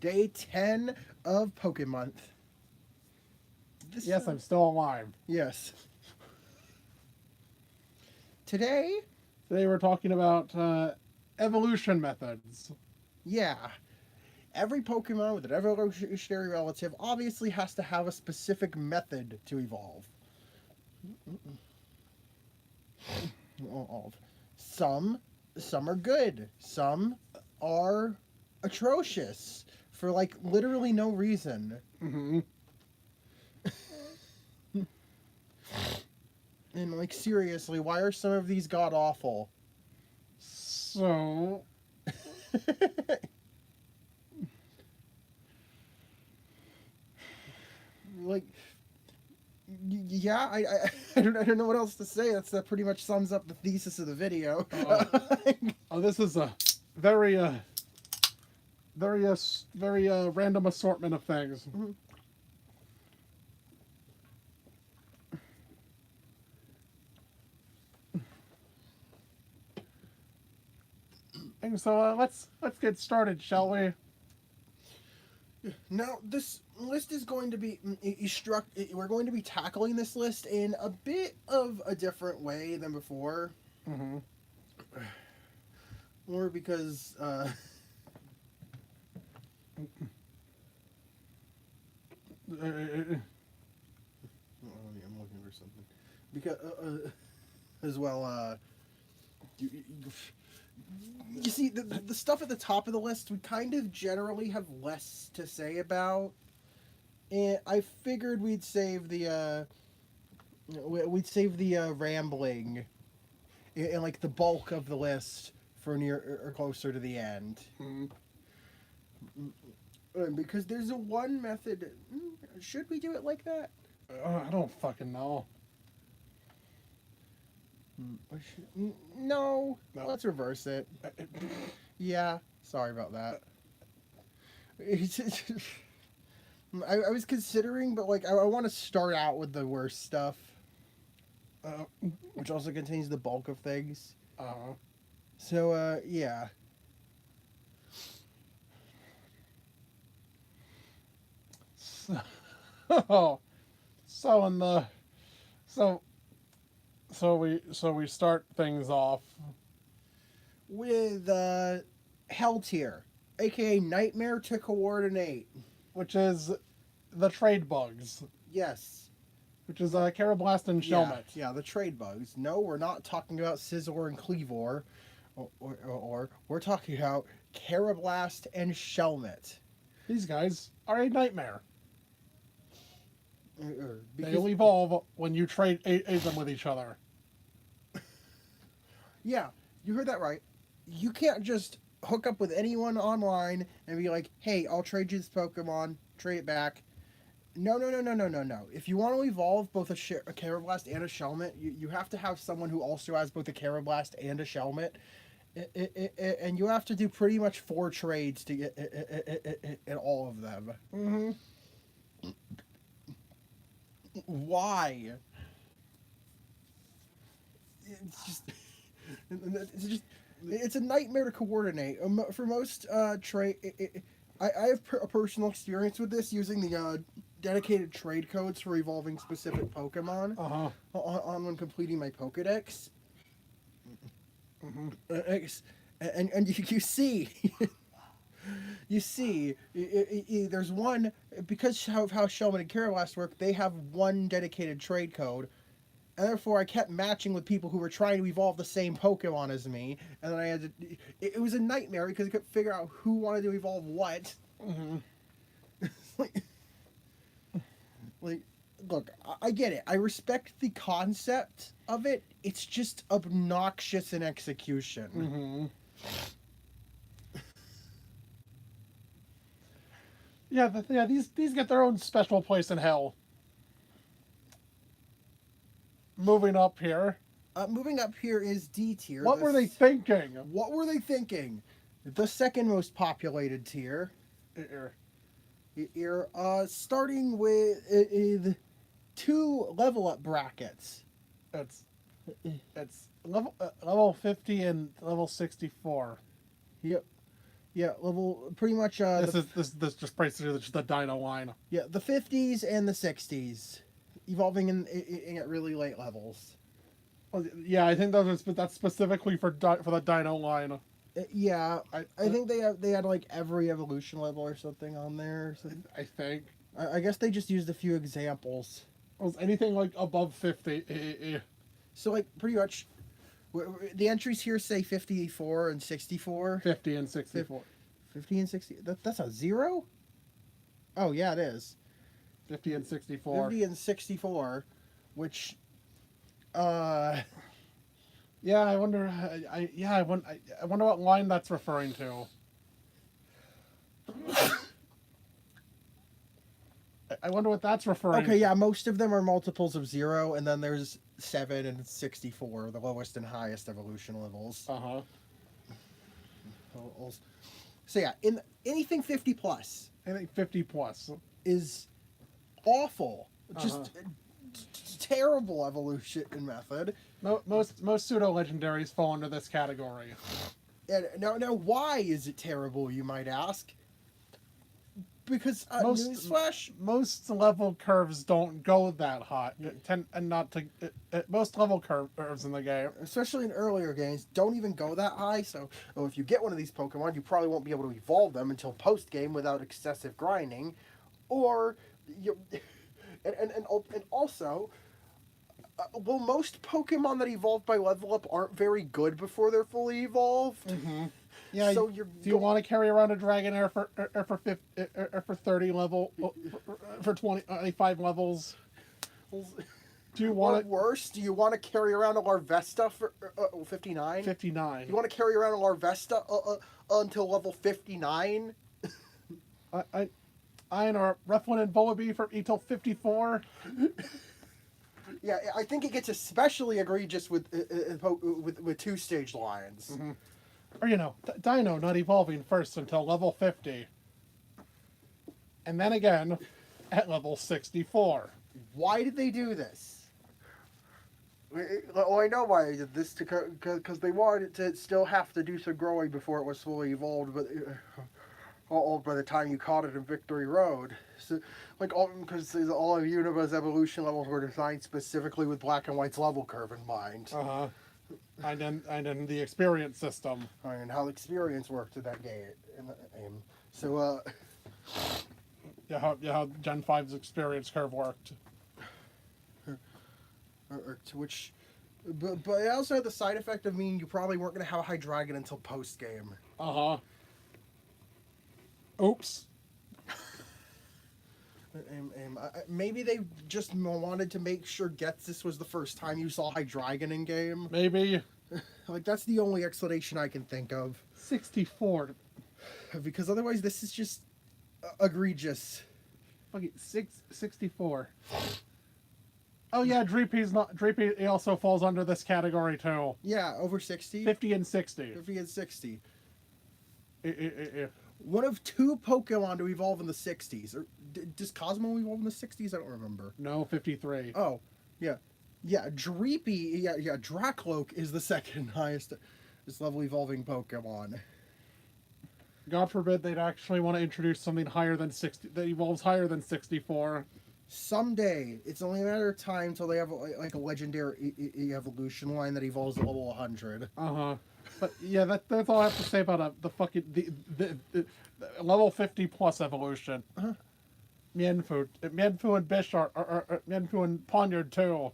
day 10 of Pokémonth. Yes, I'm still alive. Yes. Today, We're talking about evolution methods. yeah, every Pokemon with an evolutionary relative obviously has to have a specific method to evolve. Some, some are good. Some are atrocious for like literally no reason. Mm-hmm. And like seriously, why are some of these god awful? So, like yeah, I don't know what else to say. That pretty much sums up the thesis of the video. This is a very random assortment of things. Mhm. And so let's get started, shall we? Now, this list is going to be we're going to be tackling this list in a bit of a different way than before. Mm-hmm. Or because I'm looking for something. Because as well you, you see the stuff at the top of the list we kind of generally have less to say about, and I figured we'd save the rambling and like the bulk of the list for near or closer to the end. Mm-hmm. Because there's a one method. Should we do it like that? I don't fucking know. No. No. Let's reverse it. Yeah, sorry about that. I was considering, but like I want to start out with the worst stuff, which also contains the bulk of things. So yeah. So we start things off With Hell Tier, aka Nightmare to Coordinate. which is the trade bugs, Yes. which is Carablast and Shelmet. Yeah, the trade bugs. No, we're not talking about Scizor and Cleavor, or we're talking about Carablast and Shelmet. These guys are a nightmare. They'll Because, evolve when you trade them with each other. yeah, you heard that right. You can't just hook up with anyone online and be like, hey, I'll trade you this Pokemon, trade it back. No. If you want to evolve both a Carablast and a Shelmet, you have to have someone who also has both a Carablast and a Shelmet. And you have to do pretty much 4 trades to get in all of them. Mm-hmm. Why? It's a nightmare to coordinate. For most trade, I have a personal experience with this using the dedicated trade codes for evolving specific Pokemon on when completing my Pokedex. And you see, you see, there's one, because of how Shelmet and Carablast work, they have one dedicated trade code. And therefore, I kept matching with people who were trying to evolve the same Pokemon as me, and then I had to. It was a nightmare because I couldn't figure out who wanted to evolve what. Mm-hmm. like, look, I get it. I respect the concept of it. It's just obnoxious in execution. Mm-hmm. Yeah, these get their own special place in hell. Moving up here. Moving up here is D tier. What were they thinking? What were they thinking? The second most populated tier. Starting with 2 level up brackets. It's level 50 and level 64. Yep. Yeah, level pretty much. This just basically just the Dino line. Yeah, the 50s and the 60s, evolving in at really late levels. Well, yeah, I think that's specifically for the Dino line. Yeah, I think they had like every evolution level or something on there. Or something. I think. I guess they just used a few examples. Was anything like above 50? So like pretty much, the entries here say 54 and 64. 50 and 64. 50 and 60. That's a 0? Oh yeah, it is. 50 and 64. 50 and 64, which yeah, I wonder. I wonder what line that's referring to. I wonder what that's referring. Okay, yeah, most of them are multiples of 0, and then there's 7 and 64, the lowest and highest evolution levels. So yeah, in anything 50 plus. I think 50 plus is awful. Just terrible evolution method. Most pseudo legendaries fall into this category. And now, why is it terrible? You might ask. Because most level curves don't go that high. Most level curves in the game, especially in earlier games, don't even go that high. So if you get one of these Pokemon, you probably won't be able to evolve them until post game without excessive grinding, or you. And also, well, most Pokemon that evolve by level up aren't very good before they're fully evolved. Mm-hmm. Yeah. So do you want to carry around a Dragonair for 30 level for 25 levels? Do you want worse? Do you want to carry around a Larvesta for 59? 59. You want to carry around a Larvesta until level 59? I or Rufflin and Volibee for until 54. Yeah, I think it gets especially egregious with 2-stage lines. Mm-hmm. Or Dino not evolving first until level 50, and then again at level 64. Why did they do this? Well, I know why they did this, because they wanted it to still have to do some growing before it was fully evolved, but by the time you caught it in Victory Road. So, because all of Univa's evolution levels were designed specifically with Black and White's level curve in mind. And then the experience system. And how the experience worked in that game. So, how Gen 5's experience curve worked. But it also had the side effect of meaning you probably weren't going to have a Hydreigon until post game. Oops. Maybe they just wanted to make sure Ghetsis was the first time you saw Hydreigon in game. Maybe. That's the only explanation I can think of. 64. Because otherwise this is just egregious. Okay, 64. Oh yeah, Dreepy also falls under this category too. Yeah, over 60. 50 and 60. 50 and 60. Yeah. One of 2 Pokemon to evolve in the 60s. Or does Cosmo evolve in the 60s? I don't remember. No, 53. Oh, yeah. Yeah, Dreepy, yeah, Dracloak is the second highest level evolving Pokemon. God forbid they'd actually want to introduce something higher than 60, that evolves higher than 64. Someday. It's only a matter of time until they have a legendary evolution line that evolves at level 100. But yeah, that's all I have to say about the level 50 plus evolution. Mienfoo and Bish are Mienfoo and Poniard too.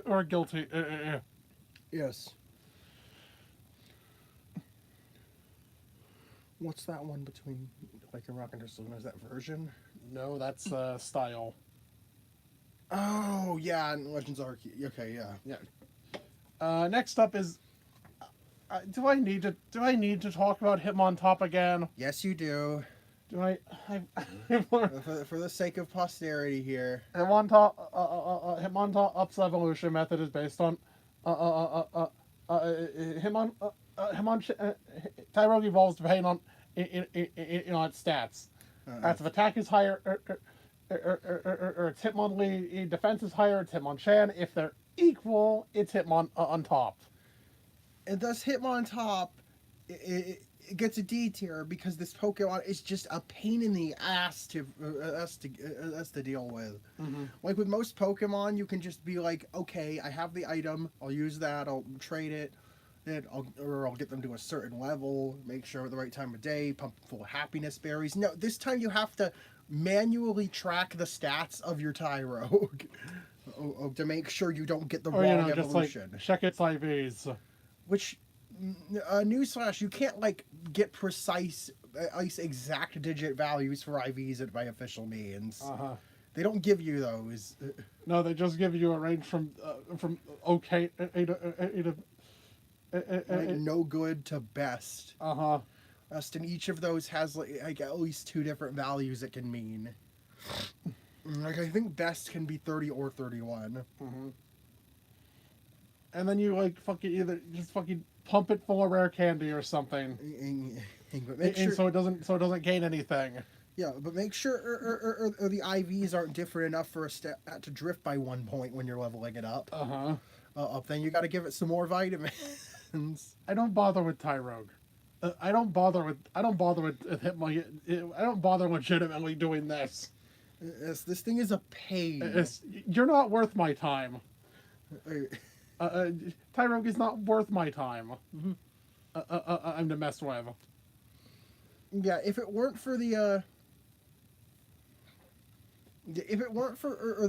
Or guilty. Yes. What's that one between like a Rock and Luna? Is that version? No, that's style. Oh yeah, and Legends Arceus. Okay, yeah. Next up is. Do I need to talk about Hitmontop again? Yes, you do. Do I for the sake of posterity here. Hitmontop's evolution method is based on Tyrogue evolves depending on its stats. If attack is higher, or its defense is higher, it's Hitmonchan. If they're equal, it's Hitmon on top. and thus Hitmontop it gets a D tier because this Pokemon is just a pain in the ass to us to deal with. Mm-hmm. Like with most Pokemon, you can just be like, okay, I have the item, I'll use that, I'll trade it, or I'll get them to a certain level, make sure at the right time of day, pump full of happiness berries. No, this time you have to manually track the stats of your Tyrogue to make sure you don't get the Or wrong just like evolution. check its IVs. Which, newsflash, you can't like get precise, exact digit values for IVs by official means. Uh-huh. They don't give you those. No, they just give you a range from okay Like no good to best. uh-huh. Best, and each of those has like at least 2 different values it can mean. Like I think best can be 30 or 31. Mm-hmm. And then you like fucking either just fucking pump it full of rare candy or something, But make sure, so it doesn't gain anything. yeah, but make sure or the IVs aren't different enough for a stat to drift by 1 point when you're leveling it up. Uh-huh. Then you got to give it some more vitamins. I don't bother with Tyrogue. I don't bother with Hitmon. I don't bother legitimately doing this. This thing is a pain. You're not worth my time. Tyrogue is not worth my time. Mm-hmm. I'm to mess with. Yeah, if it weren't for the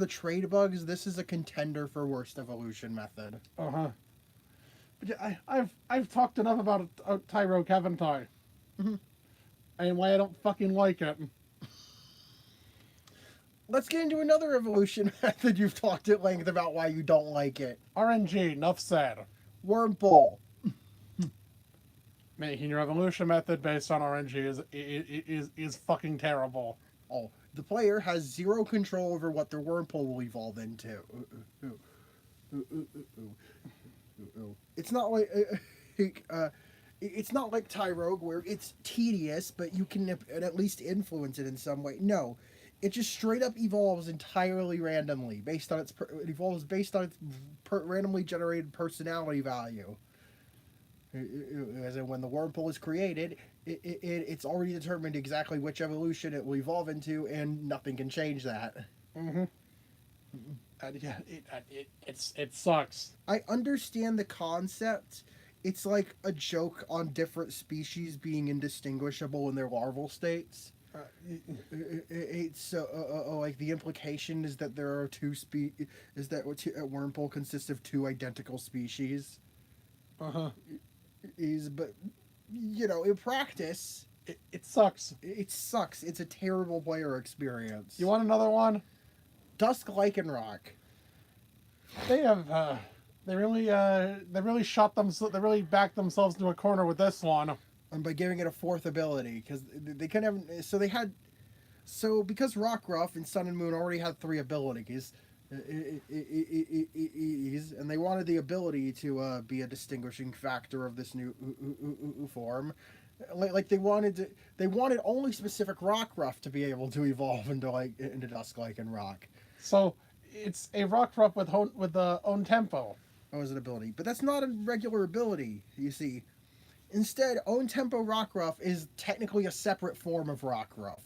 trade bugs, this is a contender for worst evolution method. Uh-huh. But yeah, I've talked enough about Tyrogue, haven't I? Mm-hmm. And why I don't fucking like it. Let's get into another evolution method you've talked at length about why you don't like it. RNG, enough said. Wormhole. Making your evolution method based on RNG is fucking terrible. Oh, the player has 0 control over what their Wormhole will evolve into. It's not like it's not like Tyrogue where it's tedious, but you can at least influence it in some way. No, it just straight up evolves entirely randomly based on its randomly generated personality value. As in, when the Wormhole is created, it's already determined exactly which evolution it will evolve into, and nothing can change that. Mm-hmm. Yeah, it sucks. I understand the concept. It's like a joke on different species being indistinguishable in their larval states. It's like the implication is that there are is that a Wormhole consists of 2 identical species. Uh-huh. But in practice, it sucks. It sucks. It's a terrible player experience. You want another one? Dusk Lycanroc. They have they really backed themselves into a corner with this one. And by giving it a 4th ability, because they couldn't have. Because Rockruff and Sun and Moon already had 3 abilities, and they wanted the ability to be a distinguishing factor of this new form. Like they wanted only specific Rockruff to be able to evolve into Dusk Lycanroc. So it's a Rockruff with the own tempo. Oh, as an ability, but that's not a regular ability. You see, instead, own tempo Rockruff is technically a separate form of Rockruff.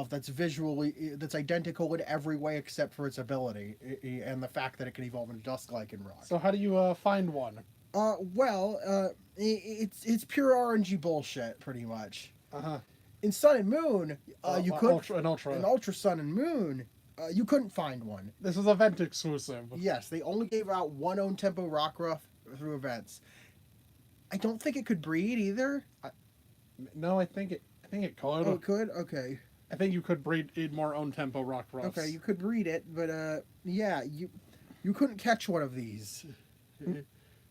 That's identical in every way except for its ability and the fact that it can evolve into Dusk Lycanroc. So how do you find one? It's pure RNG bullshit, pretty much. Uh-huh. In Sun and Moon, you could in Ultra Sun and Moon, you couldn't find one. This is event exclusive. Yes, they only gave out one own tempo Rockruff through events. I don't think it could breed either. No, I think it could. Oh, it could? Okay. I think you could breed more own tempo Rockruffs. Okay, you could breed it, but yeah, you couldn't catch one of these.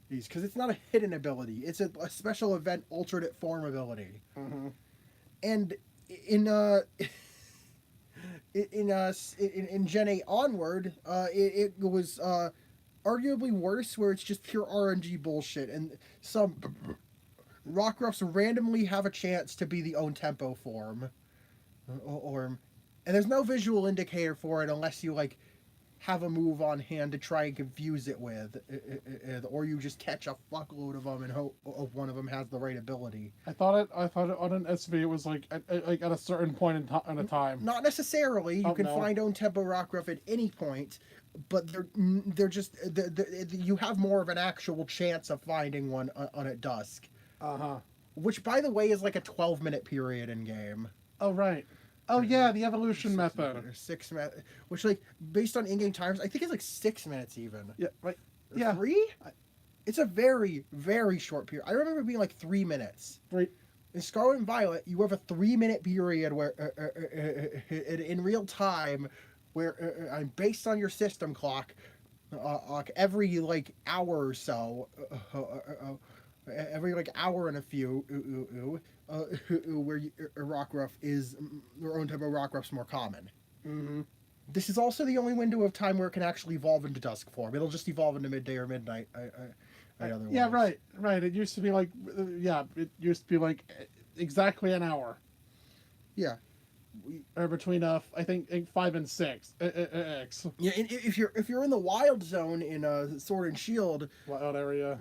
Because it's not a hidden ability. It's a special event alternate form ability. Mm-hmm. And in Gen 8 onward, it was arguably worse, where it's just pure RNG bullshit, and some Rockruffs randomly have a chance to be the own tempo form, and there's no visual indicator for it unless you have a move on hand to try and confuse it with, or you just catch a fuckload of them and hope of one of them has the right ability. I thought it on an SV it was like at a certain point in a time. Not necessarily. You Oh, can no. find own tempo Rockruff at any point, but they're just you have more of an actual chance of finding one on at dusk. Uh-huh. Which, by the way, is like a 12-minute period in game. Oh, right. Oh, yeah, the evolution method. Or 6 minutes, which, like, based on in-game times, I think it's like 6 minutes even. Yeah, right. Or Yeah. 3? It's a very, very short period. I remember it being like 3 minutes. Right. In Scarlet and Violet, you have a 3-minute period where, in real time, where, based on your system clock, every, like, hour or so, every like hour and a few, where Rockruff is your own type of Rockruff's more common. Mm-hmm. This is also the only window of time where it can actually evolve into dusk form. It'll just evolve into midday or midnight. Otherwise. Yeah, right. It used to be like, it used to be like exactly an hour. Yeah. Or between I think 5 and 6. Yeah, and if you're in the wild zone in Sword and Shield, Wild area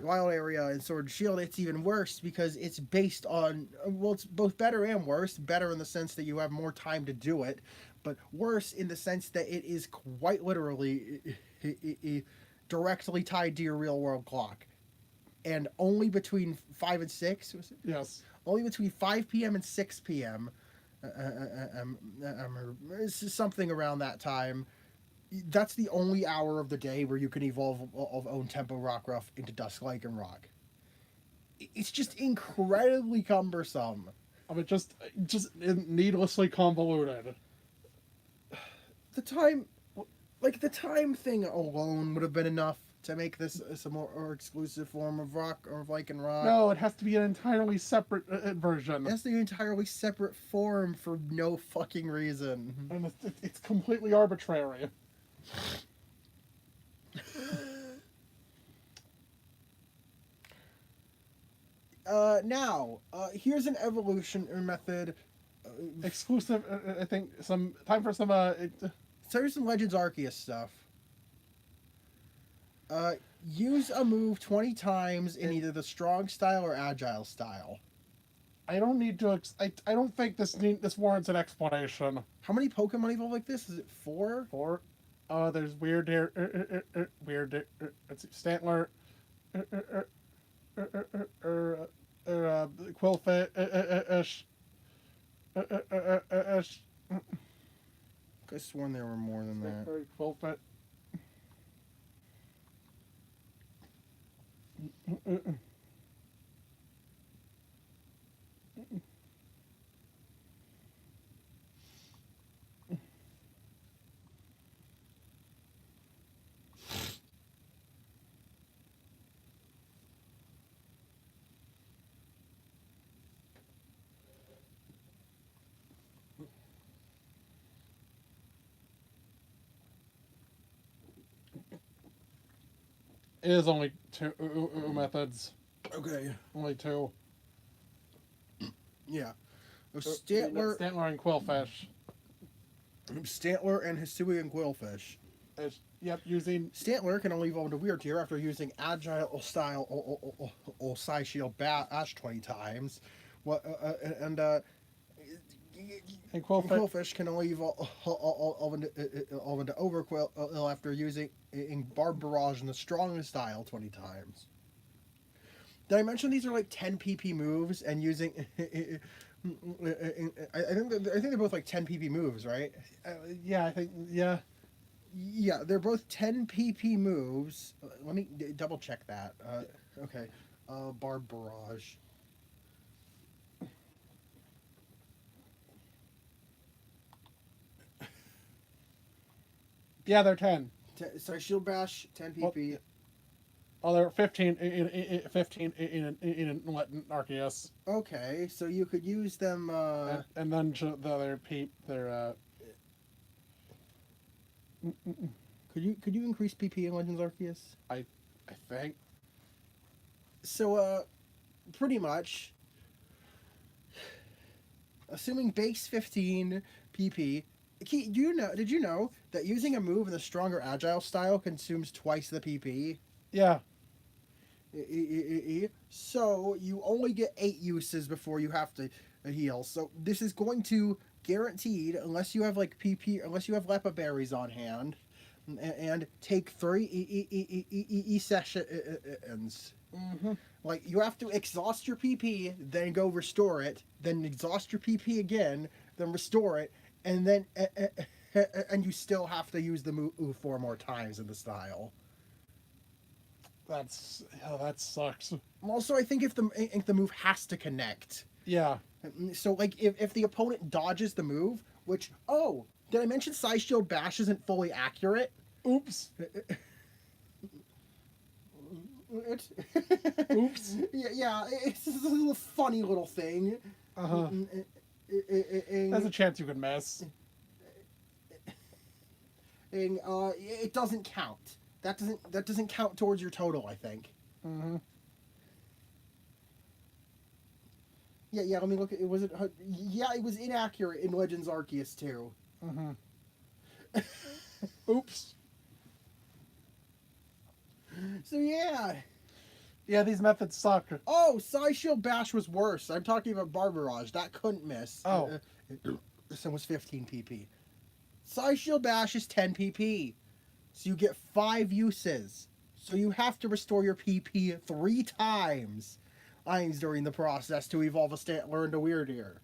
in Sword and Shield, it's even worse because it's based on, well, it's both better and worse. Better in the sense that you have more time to do it, but worse in the sense that it is quite literally directly tied to your real world clock, and only between 5 and 6. Was it? Yes. Only between 5 p.m. and 6 p.m. Something around that time. That's the only hour of the day where you can evolve of own tempo Rockruff into Dusk Lycanroc. It's just incredibly cumbersome. I mean, just needlessly convoluted. The time thing alone would have been enough to make this a more exclusive form of rock or Lycanroc. No, it has to be an entirely separate version. That's the entirely separate form for no fucking reason. And it's completely arbitrary. Now, here's an evolution method. Exclusive, I think, some time for some, So here's some Legends Arceus stuff. Use a move 20 times in either the strong style or agile style. I don't need to, I don't think this warrants an explanation. How many Pokemon evolve like this? Is it 4? 4? There's Weird Hair, Weird, let's see, Stantler, Quillfish, I sworn there were more than that. Quillfish. It is only 2 methods. Okay. Only 2. Yeah. Stantler and Quillfish. and Hisui Quillfish. Yep, using... Stantler can only evolve into Weird Tier after using Agile Style or Psy Shield Ash 20 times. And Quillfish can only evolve into Overquill after using Barb Barrage in the strongest style 20 times. Did I mention these are like 10 PP moves and using... I think they're both like 10 PP moves, right? Yeah, I think... Yeah. Yeah, they're both 10 PP moves. Let me double check that. Okay. Barb Barrage. Yeah, they're 10. Sorry, Shield Bash, 10 PP. Oh, they're 15 in 15 in Arceus. Okay, so you could use them. And then the other their. Could you increase PP in Legends Arceus? I think. So pretty much. Assuming base 15 PP, Did you know that using a move in the stronger agile style consumes twice the PP? Yeah. So you only get 8 uses before you have to heal. So this is going to guaranteed, unless you have like PP, unless you have Lepa berries on hand, and take 3 sessions. Mm-hmm. Like you have to exhaust your PP, then go restore it, then exhaust your PP again, then restore it, and then and you still have to use the move 4 more times in the style. That sucks. Also, I think if the move has to connect. Yeah. So like if the opponent dodges the move, which did I mention Side Shield Bash isn't fully accurate? Oops. Oops. Yeah, it's a funny little thing. Uh-huh. There's a chance you could miss. It doesn't count. That doesn't count towards your total, I think. Mm-hmm. Yeah. Let me look at it. Was it? Yeah, it was inaccurate in Legends Arceus too. Mm-hmm. Oops. So yeah. Yeah, these methods suck. Oh, Side Shield Bash was worse. I'm talking about Barbarage. That couldn't miss. Oh. This one was 15 PP. Side Shield Bash is 10 PP. So you get 5 uses. So you have to restore your PP 3 times during the process to evolve a Stantler into Weirdeer.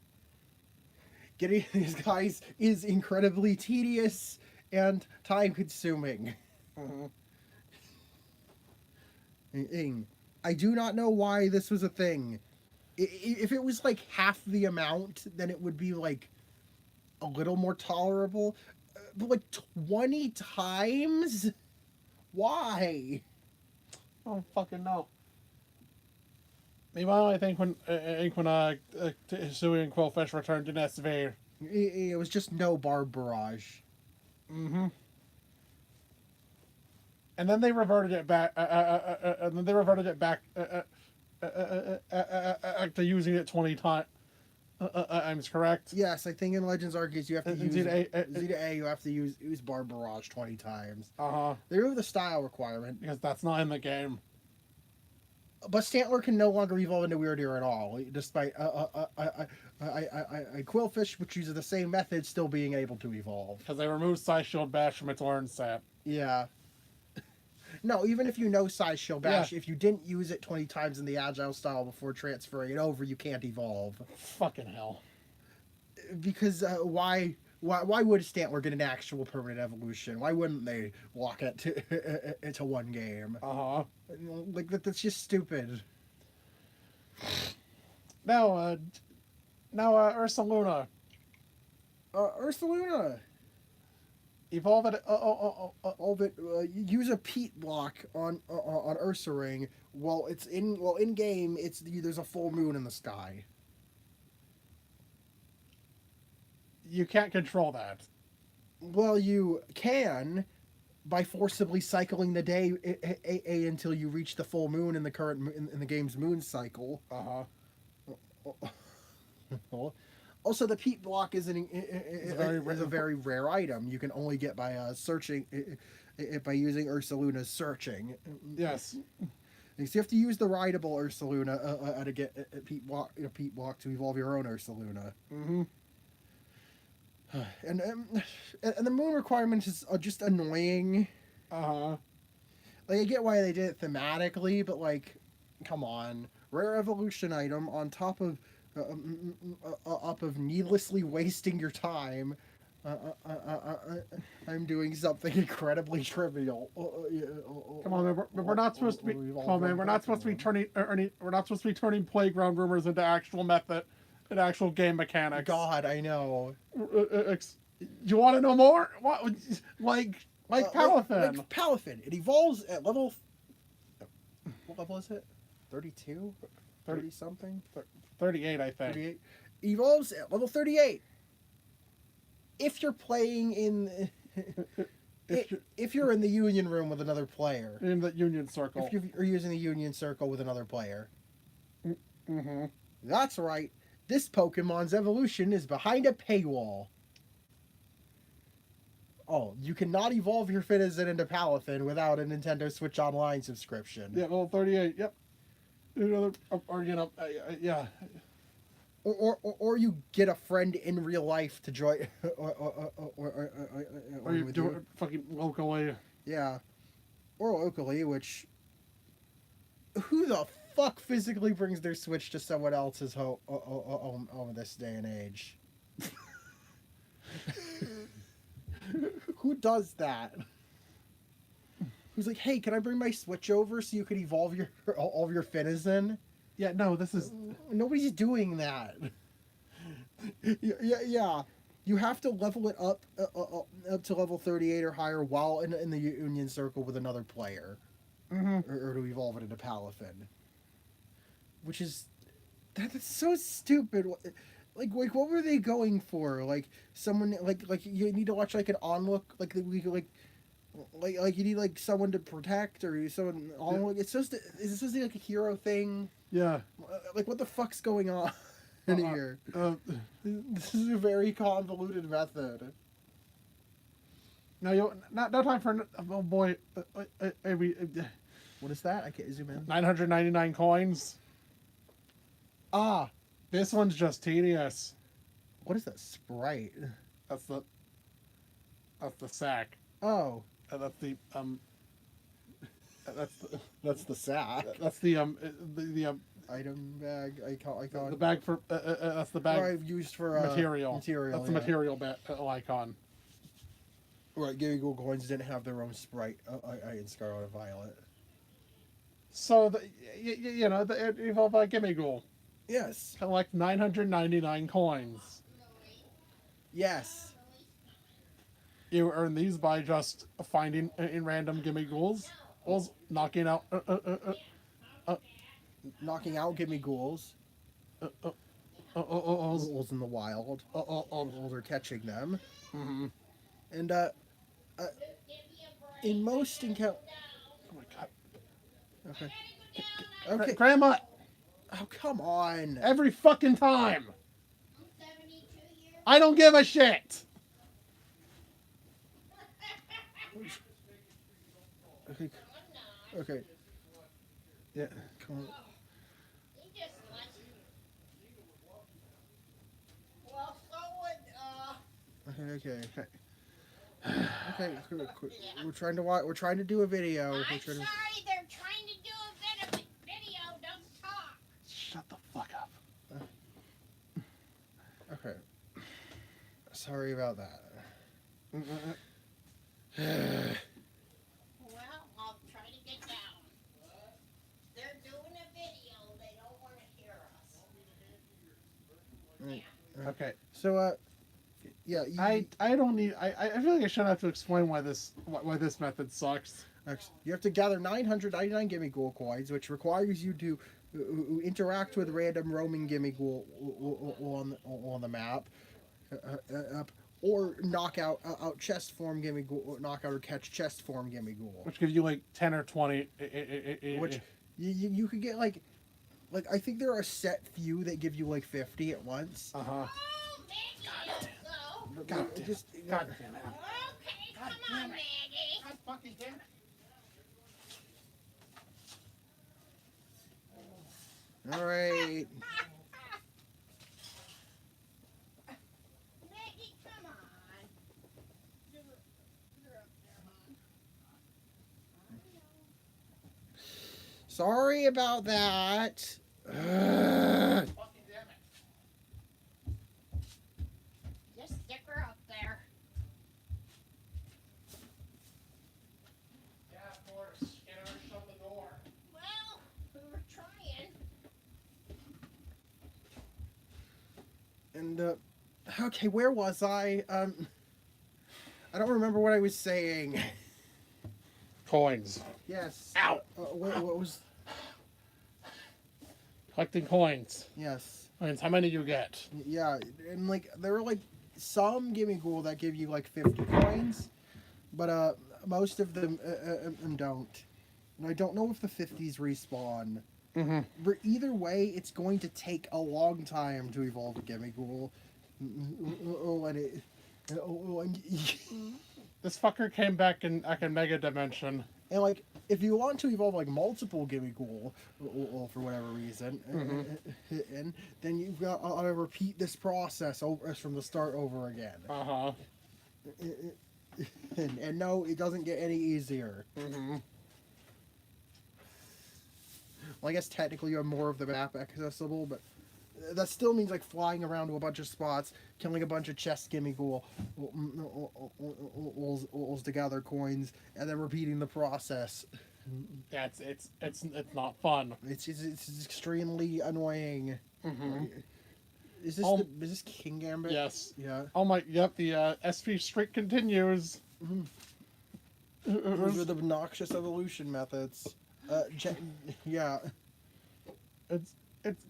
Getting these guys is incredibly tedious and time consuming. Mm-hmm. I do not know why this was a thing. If it was like half the amount, then it would be like a little more tolerable. But like 20 times? Why? I don't fucking know. Meanwhile, I think when Sui and Quillfish returned in SV. It was just no Barbarage. Mm-hmm. And then they reverted it back. To using it 20 times. I'm correct. Yes, I think in Legends Arceus you have to use Zeta A. You have to use Barbarage 20 times. Uh-huh. They remove the style requirement Because that's not in the game. But Stantler can no longer evolve into Weirdeer at all, despite Quillfish, which uses the same method, still being able to evolve. Because they removed Side Shield Bash from its learn set. Yeah. No, even if you know Side Shield Bash, if you didn't use it 20 times in the Agile style before transferring it over, you can't evolve. Fucking hell. Because why would Stantler get an actual permanent evolution? Why wouldn't they lock it to one game? Uh-huh. Like, that's just stupid. Now, Ursaluna. Ursaluna. Evolve it. Use a Pete block on Ursaring while in game there's a full moon in the sky. You can't control that. Well, you can by forcibly cycling the day until you reach the full moon in the game's moon cycle. Also, the Pete block is a very rare item. You can only get by searching by using Ursaluna's searching. Yes. So you have to use the rideable Ursaluna to get a Pete block to evolve your own Ursaluna. Mm-hmm. And the moon requirement is just annoying. Uh-huh. Like, I get why they did it thematically, but like, come on, rare evolution item on top of needlessly wasting your time. I'm doing something incredibly trivial. Come on, man. We're not supposed to be. Come on, man. We're not supposed to be turning. We're not supposed to be turning playground rumors into actual method. And actual game mechanics. God, I know. You want to know more? What, like Palafin? Like Palafin. It evolves at level. What level is it? 32? 30 something? 38, I think. 38. Evolves at level 38. If you're playing in. If you're in the Union Room with another player. In the Union Circle. If you're using the Union Circle with another player. Mm-hmm. That's right. This Pokemon's evolution is behind a paywall. Oh, you cannot evolve your Finizen into Palafin without a Nintendo Switch Online subscription. Yeah, level 38. Yep. Yeah. Or you get a friend in real life to join. Or you with do you. it fucking locally. Yeah. Or locally, which. Who the fuck physically brings their Switch to someone else's home this day and age? Who does that? Who's like, hey, can I bring my Switch over so you can evolve all of your Finizen? Yeah, no, this is. Nobody's doing that. Yeah. You have to level it up to level 38 or higher while in the Union Circle with another player. Mm-hmm. Or to evolve it into Palafin. Which is... That's so stupid. Like what were they going for? Like, someone... Like you need to watch, like, an onlook... Like you need, like, someone to protect or someone onlook... It's supposed to... Is it supposed to be, like, a hero thing? Yeah. Like, what the fuck's going on in here? This is a very convoluted method. Now no time for oh boy. What is that? I can't zoom in. 999 coins. Ah, This one's just tedious. what is that sprite? That's the sack. Oh, That's the that's the sack. that's the Item bag icon. the bag for that's the bag I've used for material. Material. That's the material icon. Right, Gimme Ghoul coins didn't have their own sprite. In Scarlet and Violet. So the evolve by Gimme Ghoul. Yes. Collect 999 coins. Yes. You earn these by just finding in random Gimme Ghouls, knocking out Knocking out Gimme Ghouls. Ghouls in the wild. Ghouls are catching them. Mm-hmm. And in most encounter. Oh my god. Okay. Okay. Grandma, Oh, come on. every fucking time. I don't give a shit. Okay. Okay. Yeah. Come on. Okay. Okay. We're trying to watch. We're trying to do a video. I'm sorry, they're trying to do a video. Don't talk. Shut the fuck up. Okay. Sorry about that. Well, I'll try to get down. They're doing a video. They don't want to hear us. Okay. So yeah. I don't need. I feel like I shouldn't have to explain why this method sucks. You have to gather 999 Gimme Ghoul coins, which requires you to interact with random roaming Gimme Ghoul on the map, or knock out chest form Gimme Ghoul, knock out or catch chest form Gimme Ghoul. Which gives you like 10 or 20. Which you could get like I think there are a set few that give you like 50 at once. Uh huh. Oh, Maggie, also. God damn it. God damn it. Okay, come on, Maggie. God fucking damn it. All right. Maggie, come on. You're up there, hon. Sorry about that. Fucking damn it. Just stick her up there. Yeah, of course. Get her to shut the door. Well, we were trying. And okay, where was I? I don't remember what I was saying. Coins. Yes. Ow. What was? Collecting coins. Yes. Coins. How many you get? Yeah, and like there were like some Gimme Ghoul that give you like 50 coins, but most of them don't. And I don't know if the 50s respawn. Mm-hmm. But either way, it's going to take a long time to evolve a Gimme Ghoul. And This fucker came back in Mega Dimension. And like, if you want to evolve like multiple Gimmighoul for whatever reason, and then you've got to repeat this process over from the start over again. Uh-huh. And no, it doesn't get any easier. Mm-hmm. Well, I guess technically you have more of the map accessible, but that still means like flying around to a bunch of spots, killing a bunch of chest Gimmighoul to gather coins, and then repeating the process. Yeah, it's not fun. It's extremely annoying. Mm-hmm. Is this is this King Gambit? Yes. Yeah. Oh my. Yep. The SV streak continues. Those are the obnoxious evolution methods. Yeah. It's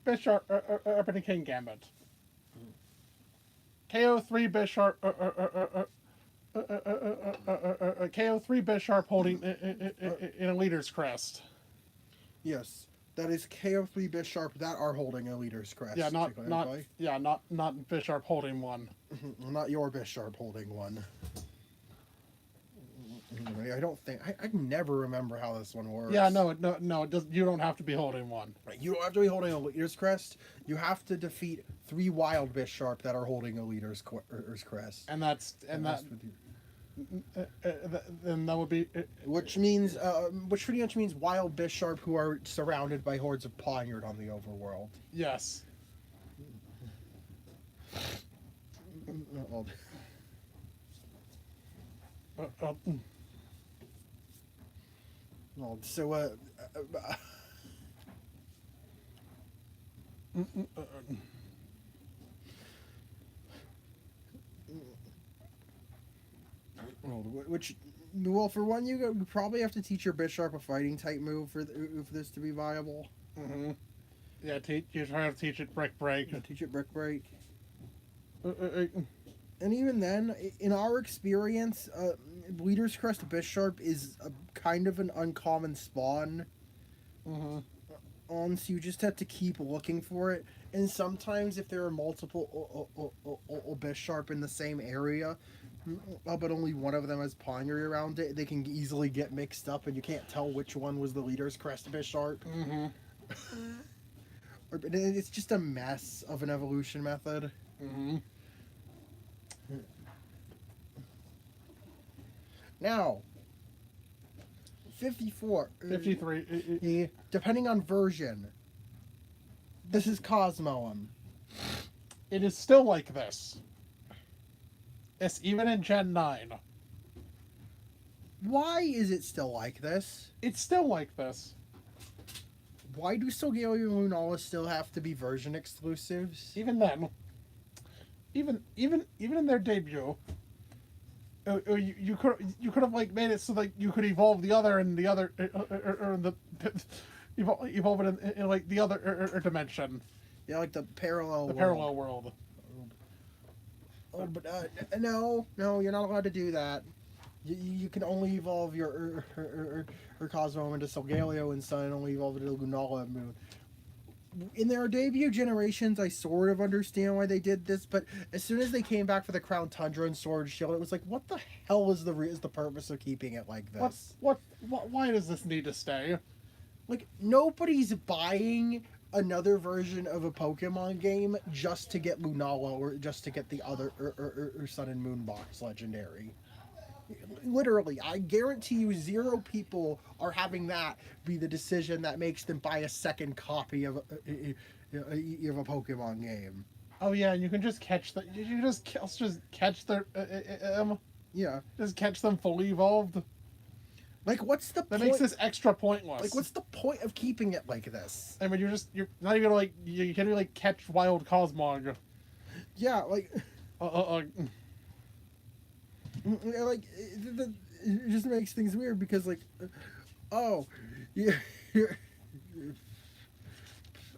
Bisharp Urban King Gambit. KO3 Bisharp KO3 Bisharp holding in a leader's crest. Yes. That is KO3 Bisharp that are holding a leader's crest. Yeah, not Bisharp holding one. Not your Bisharp holding one. I don't think I never remember how this one works. Yeah, no, it doesn't. You don't have to be holding one. You don't have to be holding a leader's crest. You have to defeat 3 wild Bisharp that are holding a leader's crest. And that would be which means which pretty much means wild Bisharp who are surrounded by hordes of Poniard on the overworld. Yes. Well, so which, well, for one, you probably have to teach your Bisharp a fighting type move for this to be viable. Mm-hmm. Yeah, you try to teach it Brick Break. Yeah, teach it Brick Break. And even then, in our experience, Leader's Crest Bisharp is a kind of an uncommon spawn. Mm-hmm. So you just have to keep looking for it. And sometimes if there are multiple Bisharp in the same area, but only one of them has Poniard around it, they can easily get mixed up and you can't tell which one was the Leader's Crest Bisharp. Mm-hmm. It's just a mess of an evolution method. Mm-hmm. Now, 54. 53. Depending on version. This is Cosmoem. It is still like this. It's even in Gen 9. Why is it still like this? It's still like this. Why do Solgaleo and Lunala still have to be version exclusives? Even then. Even in their debut. You could have like made it so like you could evolve the other and the other evolve it in like the other dimension. Yeah, like the parallel world. Oh, but no, you're not allowed to do that. You can only evolve your Cosmo into Solgaleo and Sun, and only evolve it into Lunala and Moon. In their debut generations, I sort of understand why they did this, but as soon as they came back for the Crown Tundra and Sword Shield, it was like, what the hell is the purpose of keeping it like this? Why does this need to stay? Like, nobody's buying another version of a Pokemon game just to get Lunala or just to get the other or Sun and Moon box legendary. Literally, I guarantee you 0 people are having that be the decision that makes them buy a second copy of a Pokemon game. Oh yeah, and you can just catch the. You just catch their. Yeah. Just catch them fully evolved. Like, what's the That point? makes this extra pointless. Like, what's the point of keeping it like this? I mean, you're not even gonna like you can't even like catch wild Cosmog. Yeah, like. Like, it just makes things weird because, like, oh, yeah,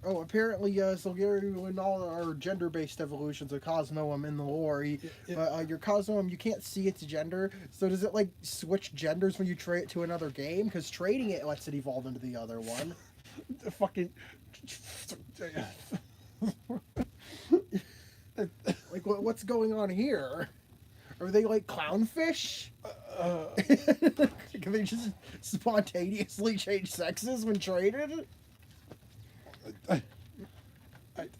oh, apparently, Solgaleo and all are gender-based evolutions of Cosmoem in the lore. Your Cosmoem, you can't see its gender, so does it, like, switch genders when you trade it to another game? Because trading it lets it evolve into the other one. Fucking. Like, what's going on here? Are they like clownfish? Can they just spontaneously change sexes when traded? I,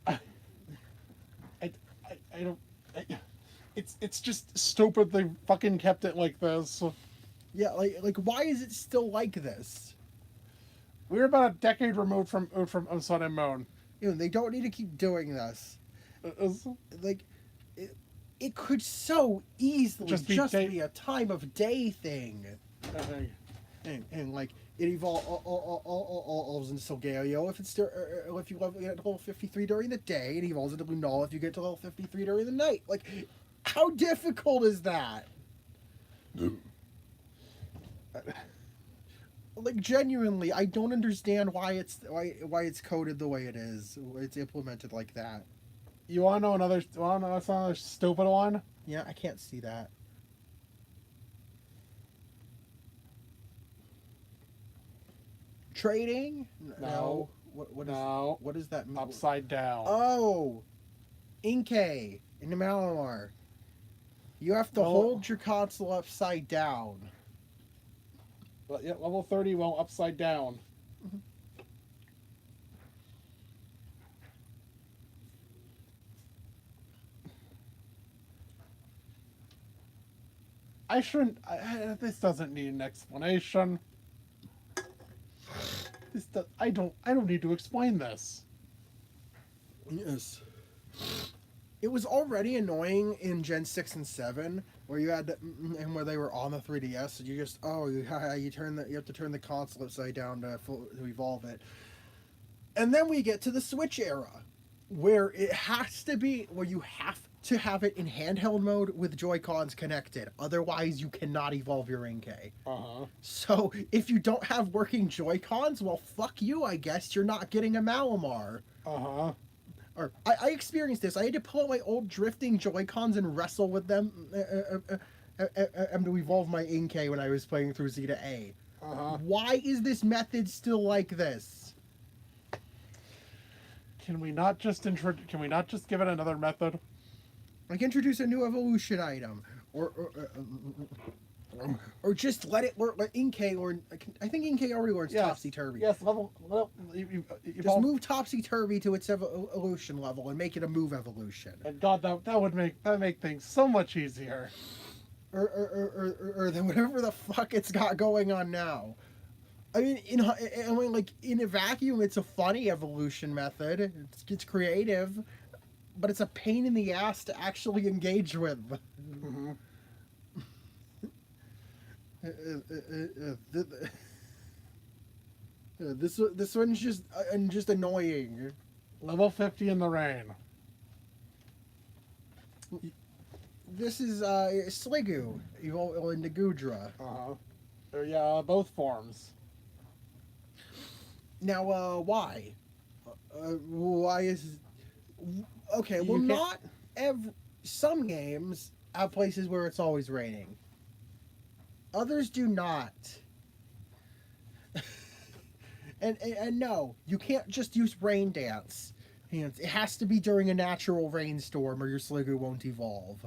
I, I, I don't. It's just stupid. They fucking kept it like this. Yeah, like why is it still like this? We're about a decade removed from Sun and Moon. You know, they don't need to keep doing this. Like, it could so easily just be a time of day thing. And like it evolves into Solgaleo if it's still, if you get to level 53 during the day, it evolves into Lunala if you get to level 53 during the night. Like, how difficult is that? Like, genuinely, I don't understand why it's coded the way it is. It's implemented like that. You wanna know another? Another stupid one? Yeah, I can't see that. Trading? No. What does that mean? Upside down. Oh, Inkay in the Malamar. You have to hold your console upside down. But yeah, level 30, well, upside down. Mm-hmm. I shouldn't. This doesn't need an explanation. I don't need to explain this. Yes. It was already annoying in Gen 6 and 7 where you had to, and where they were on the 3DS, you just you have to turn the console upside down to evolve it. And then we get to the Switch era where it has to be where you have to have it in handheld mode with Joy-Cons connected. Otherwise, you cannot evolve your Inkay. So, if you don't have working Joy-Cons, well, fuck you, I guess. You're not getting a Malamar. Or, I experienced this. I had to pull out my old drifting Joy-Cons and wrestle with them to evolve my Inkay when I was playing through Zeta A. Why is this method still like this? Can we not just give it another method? Like introduce a new evolution item, or just let Inkay, or I think Inkay already learns Topsy Turvy. Yes, just move Topsy Turvy to its evolution level and make it a move evolution. And God, that would make things so much easier. Or whatever the fuck it's got going on now. I mean, in a vacuum, it's a funny evolution method. It's creative, but it's a pain in the ass to actually engage with. This one's just annoying. Level 50 in the rain. This is Sliggoo evolved into Gudra. Yeah, both forms. Now, why? Why is... Okay, well, not every... Some games have places where it's always raining. Others do not. and no, you can't just use Rain Dance. It has to be during a natural rainstorm or your Sliggoo won't evolve.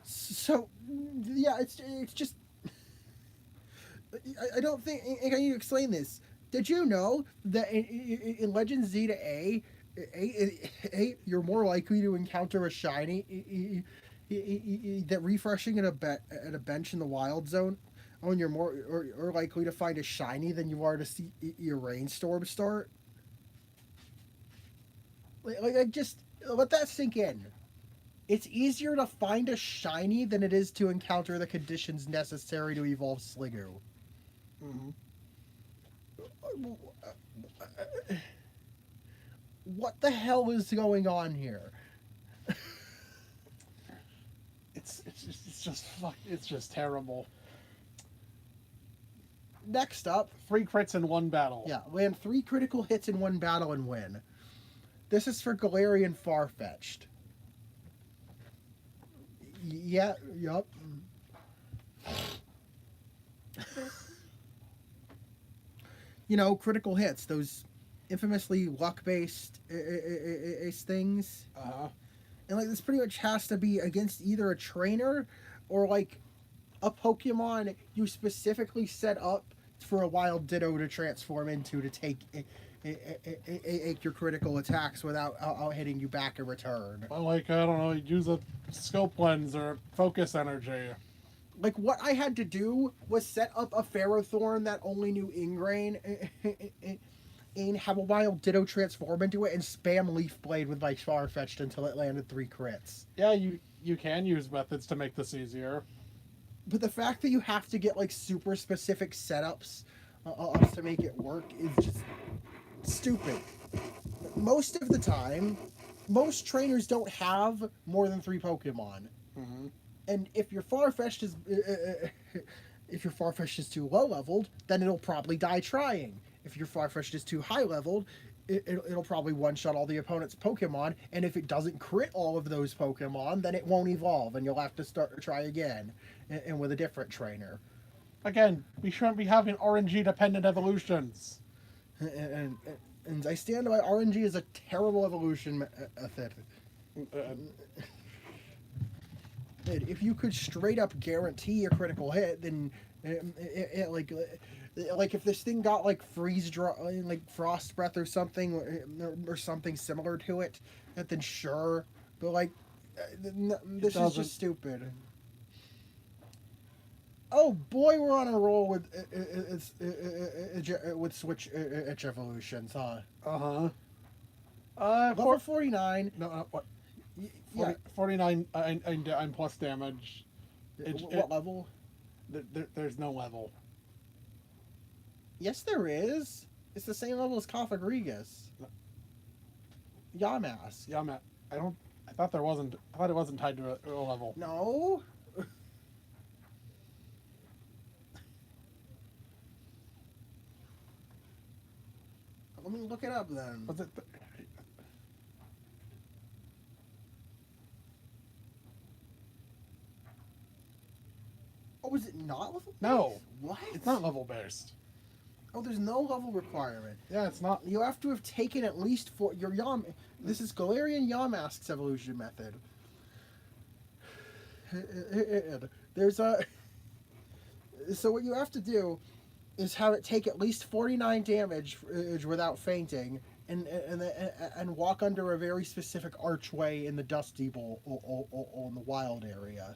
So, yeah, it's just... I don't think... Can you explain this? Did you know that in Legend Zeta A, you're more likely to encounter a shiny that refreshing at a bench in the wild zone? Oh, and you're more or likely to find a shiny than you are to see your rainstorm start? Like just let that sink in. It's easier to find a shiny than it is to encounter the conditions necessary to evolve Sliggoo. What the hell is going on here? It's just terrible. Next up, 3 crits in 1 battle. Yeah, land 3 critical hits in 1 battle and win. This is for Galarian Farfetch'd. Yeah, yup. You know, critical hits, those infamously luck-based things. and like this pretty much has to be against either a trainer or like a Pokemon you specifically set up for a wild Ditto to transform into to take your critical attacks without out hitting you back in return. Well, like, I don't know, use a scope lens or focus energy. Like what I had to do was set up a Ferrothorn that only knew Ingrain and have a wild Ditto transform into it and spam Leaf Blade with my Farfetch'd until it landed 3 crits. Yeah, you can use methods to make this easier. But the fact that you have to get like super specific setups to make it work is just stupid. Most of the time, most trainers don't have more than 3 Pokemon. Mm-hmm. And if your Farfetch'd is too low leveled, then it'll probably die trying. If your Farfetch'd is too high leveled, it'll probably one-shot all the opponent's Pokemon, and if it doesn't crit all of those Pokemon, then it won't evolve, and you'll have to try again, and with a different trainer. Again, we shouldn't be having RNG-dependent evolutions. And I stand by RNG is a terrible evolution method. If you could straight up guarantee a critical hit, then like if this thing got like freeze draw, like frost breath or something, or something similar to it, then sure. But like, this is just stupid. Oh boy, we're on a roll with Switch itch evolutions, huh? Level 49. No, what? 40, 49 I'm plus damage. What level? There's no level. Yes, there is. It's the same level as Cofagrigus. Yamask. Yeah, I thought there wasn't. I thought it wasn't tied to a level. No. Let me look it up then. Was it? Oh, is it not level? No. What? It's not level based. Oh, there's no level requirement. Yeah, it's not. You have to have taken at least 4. Your This is Galarian Yamask's evolution method. There's a. So what you have to do is have it take at least 49 damage without fainting, and walk under a very specific archway in the Dusty Bowl or in the wild area.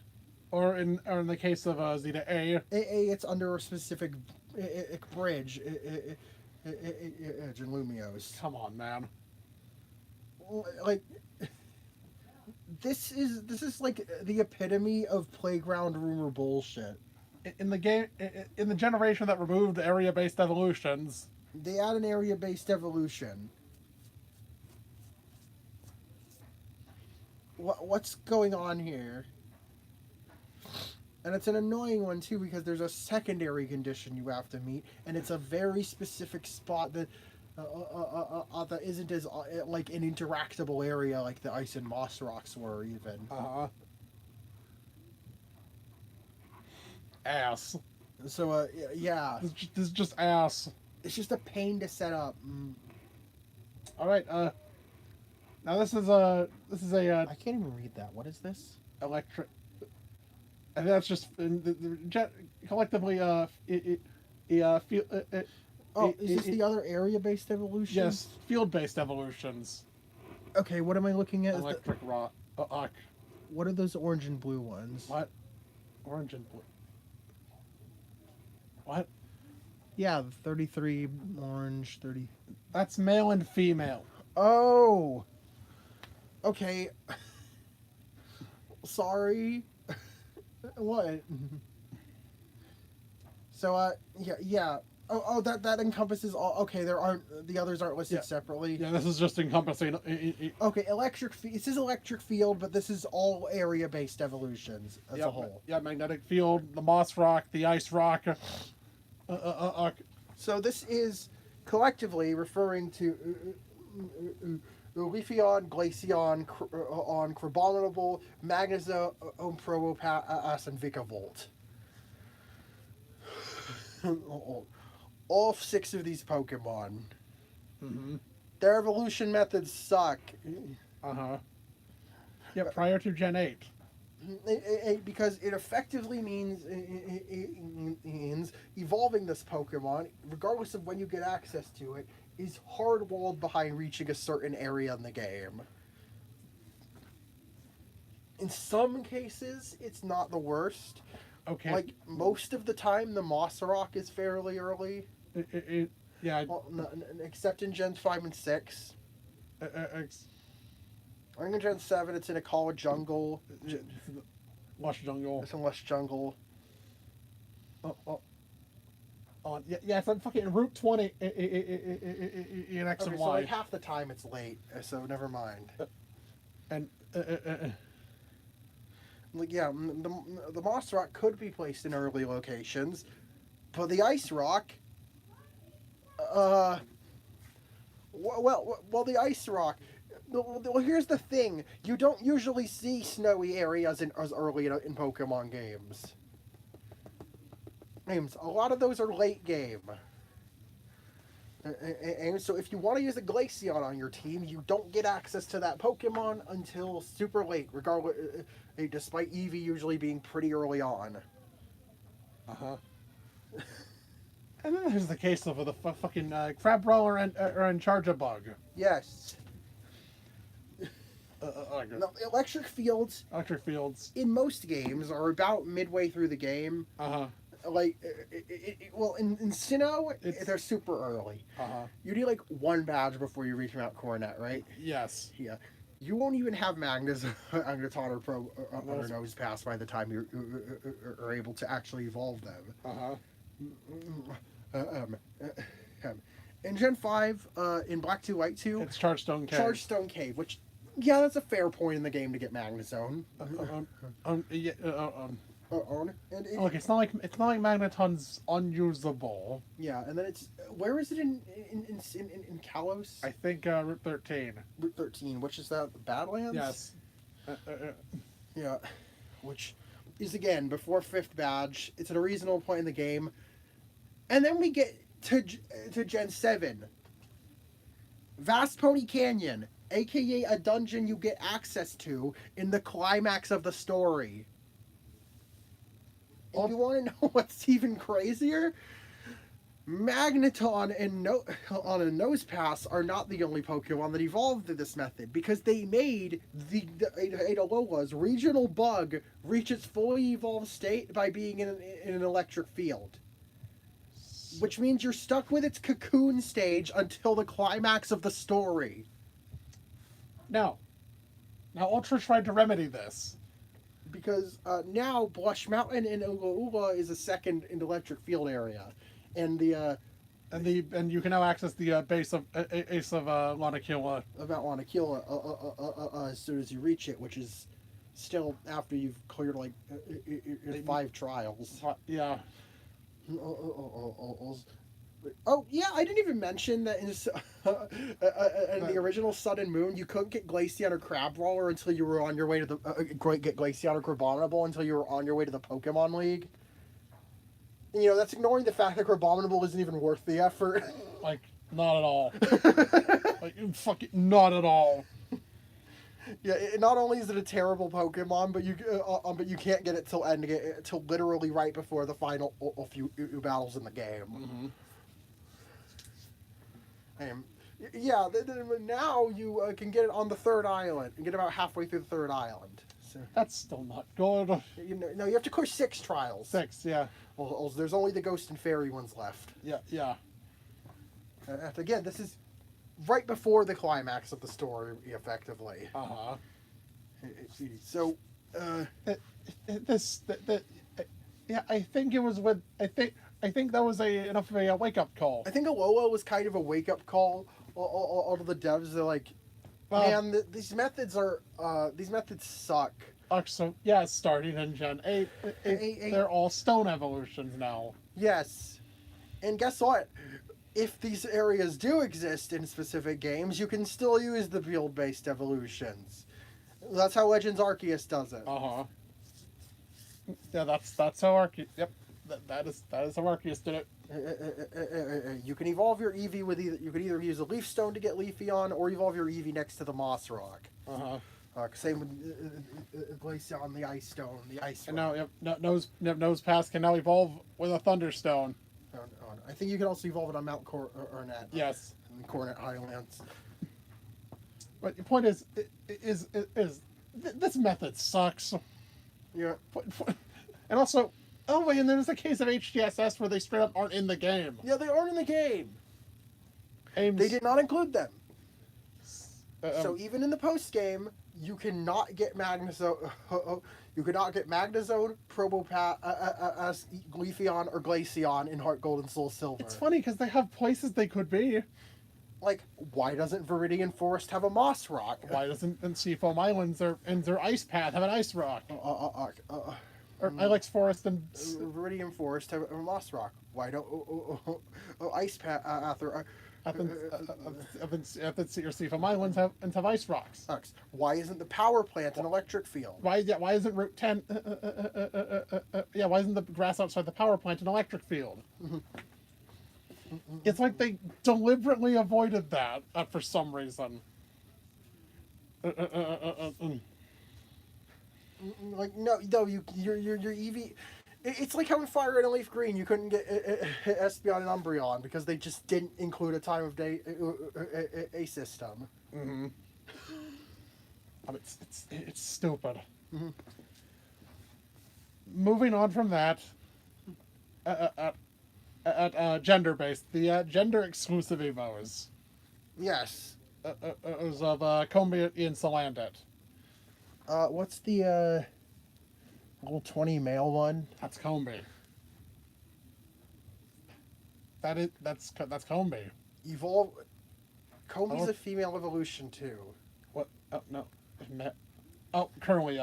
Or in the case of Zeta A. It's under a specific bridge in Lumiose. Come on, man. Like this is like the epitome of playground rumor bullshit. In the game, in the generation that removed area-based evolutions, they add an area-based evolution. What's going on here? And it's an annoying one too, because there's a secondary condition you have to meet, and it's a very specific spot that that isn't as like an interactable area like the ice and moss rocks were even. Ass. So yeah, This is just ass. it's just a pain to set up. All right. Now this is a I can't even read that. What is this? electric. And that's just collectively Is this the other area-based evolution? yes, field-based evolutions. Okay, what am I looking at? Electric rock. What are those orange and blue ones? What? Orange and blue. What? Yeah, the 33 orange, 30. That's male and female. Oh! Okay. Sorry. What? So, yeah. Oh, that encompasses all. Okay, the others aren't listed separately. Yeah, this is just encompassing. Okay, this is electric field, but this is all area-based evolutions as a whole. Yeah, magnetic field, the moss rock, the ice rock. So this is collectively referring to Leafeon, Glaceon, Crabominable, Magnezo, Probopass, and Vikavolt. All 6 of these Pokemon. Mm-hmm. Their evolution methods suck. Yeah, prior to Gen 8. Because it effectively means evolving this Pokemon, regardless of when you get access to it, is hard-walled behind reaching a certain area in the game. In some cases, it's not the worst. Okay. Like, most of the time, the Mossrock is fairly early. Yeah. Well, except in Gen 5 and 6. I think in Gen 7, it's in a college jungle. Lush jungle. It's in Lush Jungle. Yeah, it's like fucking Route 20 in X and Okay, so Y. like half the time it's late, so never mind. And Like, yeah, the Moss Rock could be placed in early locations, but the Ice Rock, well, the Ice Rock. Well, here's the thing: you don't usually see snowy areas as early in Pokemon games. A lot of those are late game. And so if you want to use a Glaceon on your team, you don't get access to that Pokemon until super late, regardless, despite Eevee usually being pretty early on. Uh-huh. And then there's the case of the fucking Crabrawler are in charge of Bug. Yes. No, Electric Fields, Electric Fields. in most games, are about midway through the game. Uh-huh. Like, well, in Sinnoh, they're super early. Uh-huh. You need, like, one badge before you reach Mount Coronet, right? Yes. Yeah. You won't even have Magnus Magneton or Pro on your nose pass by the time you are able to actually evolve them. In Gen 5, in Black 2, White 2... It's Chargestone Cave. Chargestone Cave, which... Yeah, that's a fair point in the game to get Magnezone. Look, it's not like Magneton's unusable. Yeah, and then it's... Where is it in Kalos? I think Route 13. Route 13, which is that? Badlands? Yes. Yeah, which is, again, before 5th badge. It's at a reasonable point in the game. And then we get to Gen 7. Vast Pony Canyon, a.k.a. a dungeon you get access to in the climax of the story. And you want to know what's even crazier? Magneton and on a Nose Pass are not the only Pokemon that evolved through this method, because they made the Adalola's regional bug reach its fully evolved state by being in an electric field. Which means you're stuck with its cocoon stage until the climax of the story. Now Ultra tried to remedy this. Because now Blush Mountain in Ula Ula is a second electric field area. And and you can now access the base of Ace of Lanakila. About Lanakila as soon as you reach it, which is still after you've cleared like 5 trials. Yeah. Oh yeah, I didn't even mention that in the original Sun and Moon, you couldn't get Glaceon or Crabrawler until you were on your way to the get Glaceon or Crabominable until you were on your way to the Pokemon League. You know, that's ignoring the fact that Crabominable isn't even worth the effort. Like, not at all. Like, fucking not at all. Yeah, not only is it a terrible Pokemon, but you can't get it till literally right before the final few battles in the game. Mm-hmm. Yeah, now you can get it on the 3rd island and get about halfway through the 3rd island. So, that's still not good. No, you have to clear 6 trials. 6, yeah. Well, there's only the Ghost and Fairy ones left. Yeah. Again, this is right before the climax of the story, effectively. Uh-huh. So, yeah, I think it was with, I think that was enough of a wake-up call. I think Alola was kind of a wake-up call. All of the devs, they're like, man, these methods suck. So, yeah, starting in Gen 8, they're all stone evolutions now. Yes. And guess what? If these areas do exist in specific games, you can still use the field-based evolutions. That's how Legends Arceus does it. Uh-huh. Yeah, that's how Arceus... Yep. That is how Arceus did it. You can evolve your Eevee with you can either use a Leaf Stone to get Leafeon, or evolve your Eevee next to the Moss Rock. Uh-huh. Same with Glaceon, the Ice Stone, the Ice. And now Nose Pass can now evolve with a Thunderstone. I think you can also evolve it on Mount Cornet. Yes. In the Cornet Highlands. But the point is this method sucks. Yeah. And also, oh wait, and there's a case of HTSS where they straight up aren't in the game. Yeah, they aren't in the game. Aims, They did not include them. So even in the post game, you cannot get Magnezone. You cannot get Magnezone, Probopass, Gleafeon, or Glaceon in Heart Gold and Soul Silver. it's funny because they have places they could be. Like, why doesn't Viridian Forest have a Moss Rock? Why doesn't Seafoam Islands and their Ice Path have an Ice Rock? Or Ilex Forest and Viridian Forest have a Moss Rock. Why don't Ice Path or your Seafoam Islands have Ice Rocks? sucks? Why isn't the Power Plant an electric field? Why isn't Route 10? Why isn't the grass outside the power plant an electric field? It's like they deliberately avoided that for some reason. Like no, your Eevee. It's like how in Fire Red and Leaf Green you couldn't get Espeon and Umbreon because they just didn't include a time of day a system. Mm-hmm. It's stupid. Mm-hmm. Moving on from that, gender-based, the gender-exclusive evos. Yes. Of Combi and Salandit. What's the level 20 male one? That's Combi. That's Combi. Evolve. Combi's Oh. a female evolution too. What? Oh no. Oh, currently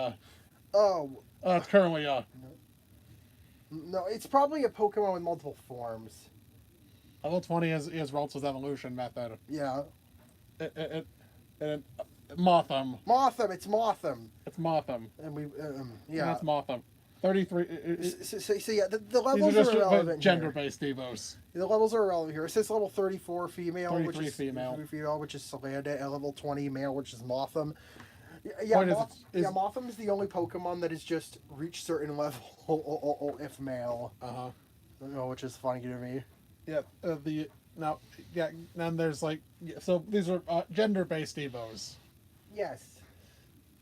Oh. it's currently No, it's probably a Pokemon with multiple forms. level 20 is Ralts's evolution method. Yeah. Motham. Motham, it's Motham. It's Motham. And we, Yeah, it's Motham. 33. So yeah, the These levels are just are irrelevant gender-based evos. here. The levels are irrelevant here. It says level 34 female, 33 which is female. which is Salandit, and level 20 male, which is Motham. Yeah, Point is Motham is the only Pokemon that has just reached certain level if male. Which is funny to me. Yeah. Then there's like so these are gender-based evos. Yes.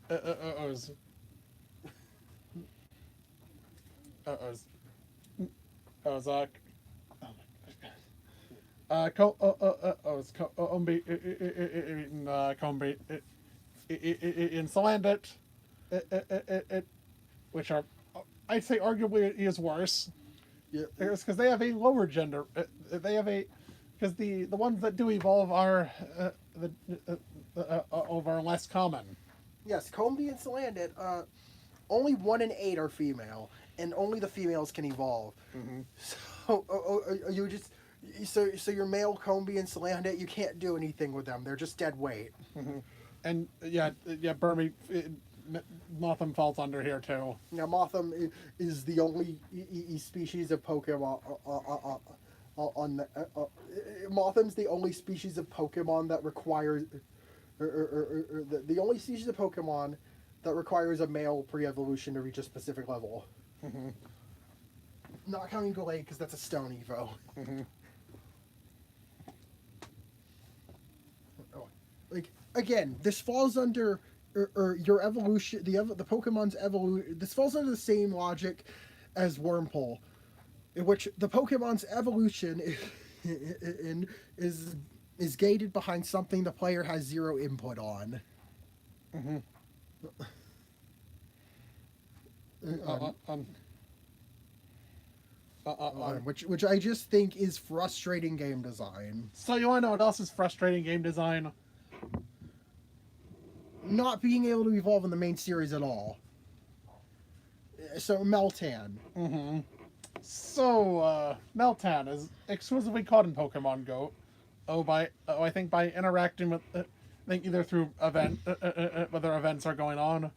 Uh-ohs. Combi in Salandit, which are, I'd say, arguably is worse. Yeah. Because they have a lower gender. They have because the ones that do evolve are less common. Yes, Combi and Salandit, only 1 in 8 are female, and only the females can evolve. Mm-hmm. So you just so your male Combi and Salandit, you can't do anything with them. They're just dead weight. Mm-hmm. And Burmy, Motham falls under here too. Now Motham is the only species of Pokemon Motham's the only species of Pokemon that requires the only species of Pokemon that requires a male pre-evolution to reach a specific level. Mm-hmm. Not counting Gallade because that's a Stone Evo. Mm-hmm. Like again, this falls under your evolution. The Pokemon's evolution. This falls under the same logic as Wormpole, in which the Pokemon's evolution is gated behind something the player has 0 input on. Mm-hmm. Which I just think is frustrating game design. So you want to know what else is frustrating game design? Not being able to evolve in the main series at all. So Meltan. Mm-hmm. So Meltan is exclusively caught in Pokemon Go. I think by interacting with, I think either through whether events are going on,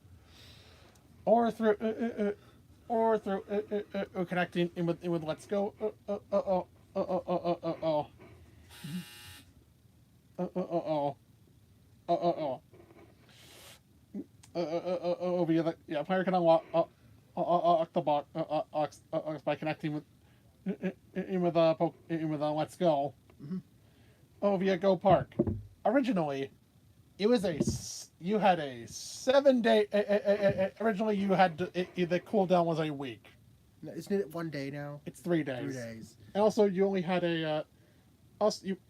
or through connecting in with Let's Go. Via the player can unlock the box by connecting with Let's Go. Mhm. Via Go Park. Originally, it was you had a 7-day. Originally, you had the cooldown was a week. Isn't it 1 day now? It's 3 days. 3 days. And also, you only had you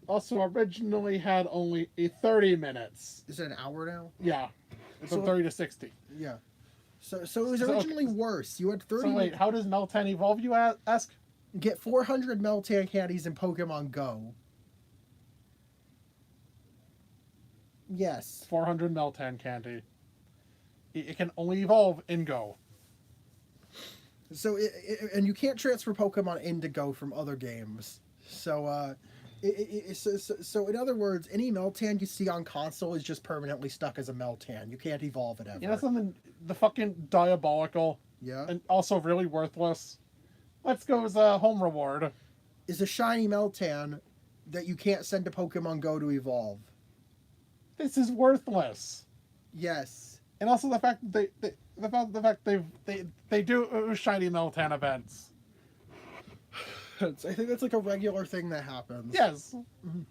also originally had only a 30 minutes. Is it an hour now? Yeah, from So- 30 to 60. Yeah. So it was So, originally worse. You had 30. So wait, how does Meltan evolve? You ask. Get 400 Meltan candies in Pokemon Go. Yes. 400 Meltan candy. It can only evolve in Go. So and you can't transfer Pokemon into Go from other games. So so in other words, any Meltan you see on console is just permanently stuck as a Meltan. You can't evolve it ever. You know something? The fucking diabolical Yeah. and also really worthless. Let's Go's home reward. Is a shiny Meltan that you can't send to Pokemon Go to evolve. This is worthless. Yes. And also the fact that they do shiny Meltan events. I think that's like a regular thing that happens. Yes. Mhm.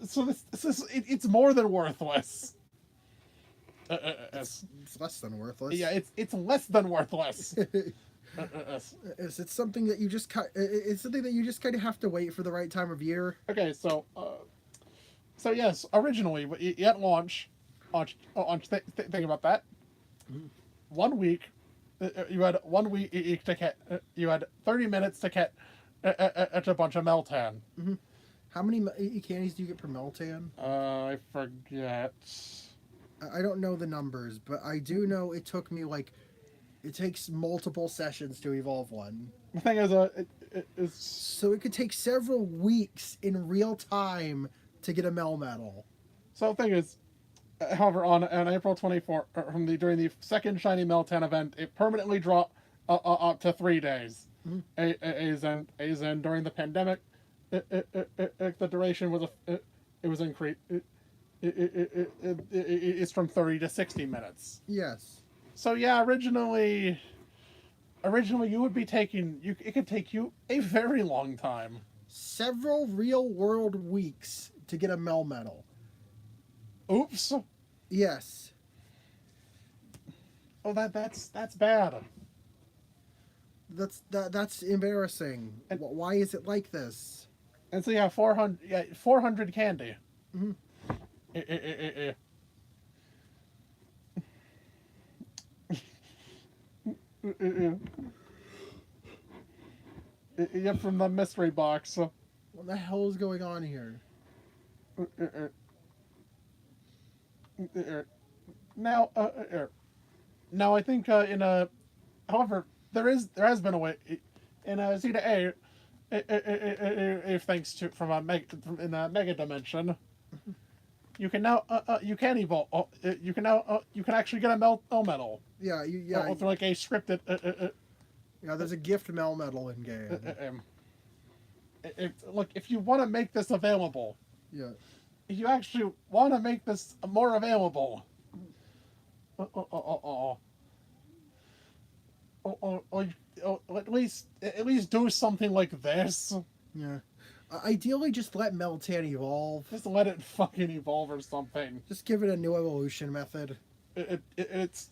So it's more than worthless. It's less than worthless. Yeah, it's less than worthless. It's something that you just it's something that you just kind of have to wait for the right time of year. Okay, so yes, originally at launch, think about that. Mhm. 1 week, you had 1 week to get. You had 30 minutes to get a bunch of Meltan. How many candies do you get per Meltan? I forget. I don't know the numbers, but I do know it took me it takes multiple sessions to evolve one. The thing is, it's So it could take several weeks in real time to get a Melmetal. so the thing is. However, on April 24th, during the second shiny Meltan event, it permanently dropped up to 3 days. Mhm. As in during the pandemic, the duration was increased. It's from 30 to 60 minutes. Yes. So yeah, originally you would be taking it could take you a very long time. Several real world weeks to get a Melmetal. Oops. Yes. Oh, that's bad. That's embarrassing. And- Why is it like this? And so yeah, 400 candy. Mhm. Yeah, from the mystery box. What the hell is going on here? Now, I think however, there has been a way in Z to A, thanks to from a mega dimension, you can now you can evolve. You can actually get a Melmetal. Yeah, Through like a scripted. yeah. There's a gift Melmetal in game. Look, if you want to make this available, Yeah. if you actually want to make this more available, at least do something like this. Yeah. Ideally, just let Meltan evolve. Just let it fucking evolve or something. Just give it a new evolution method. It's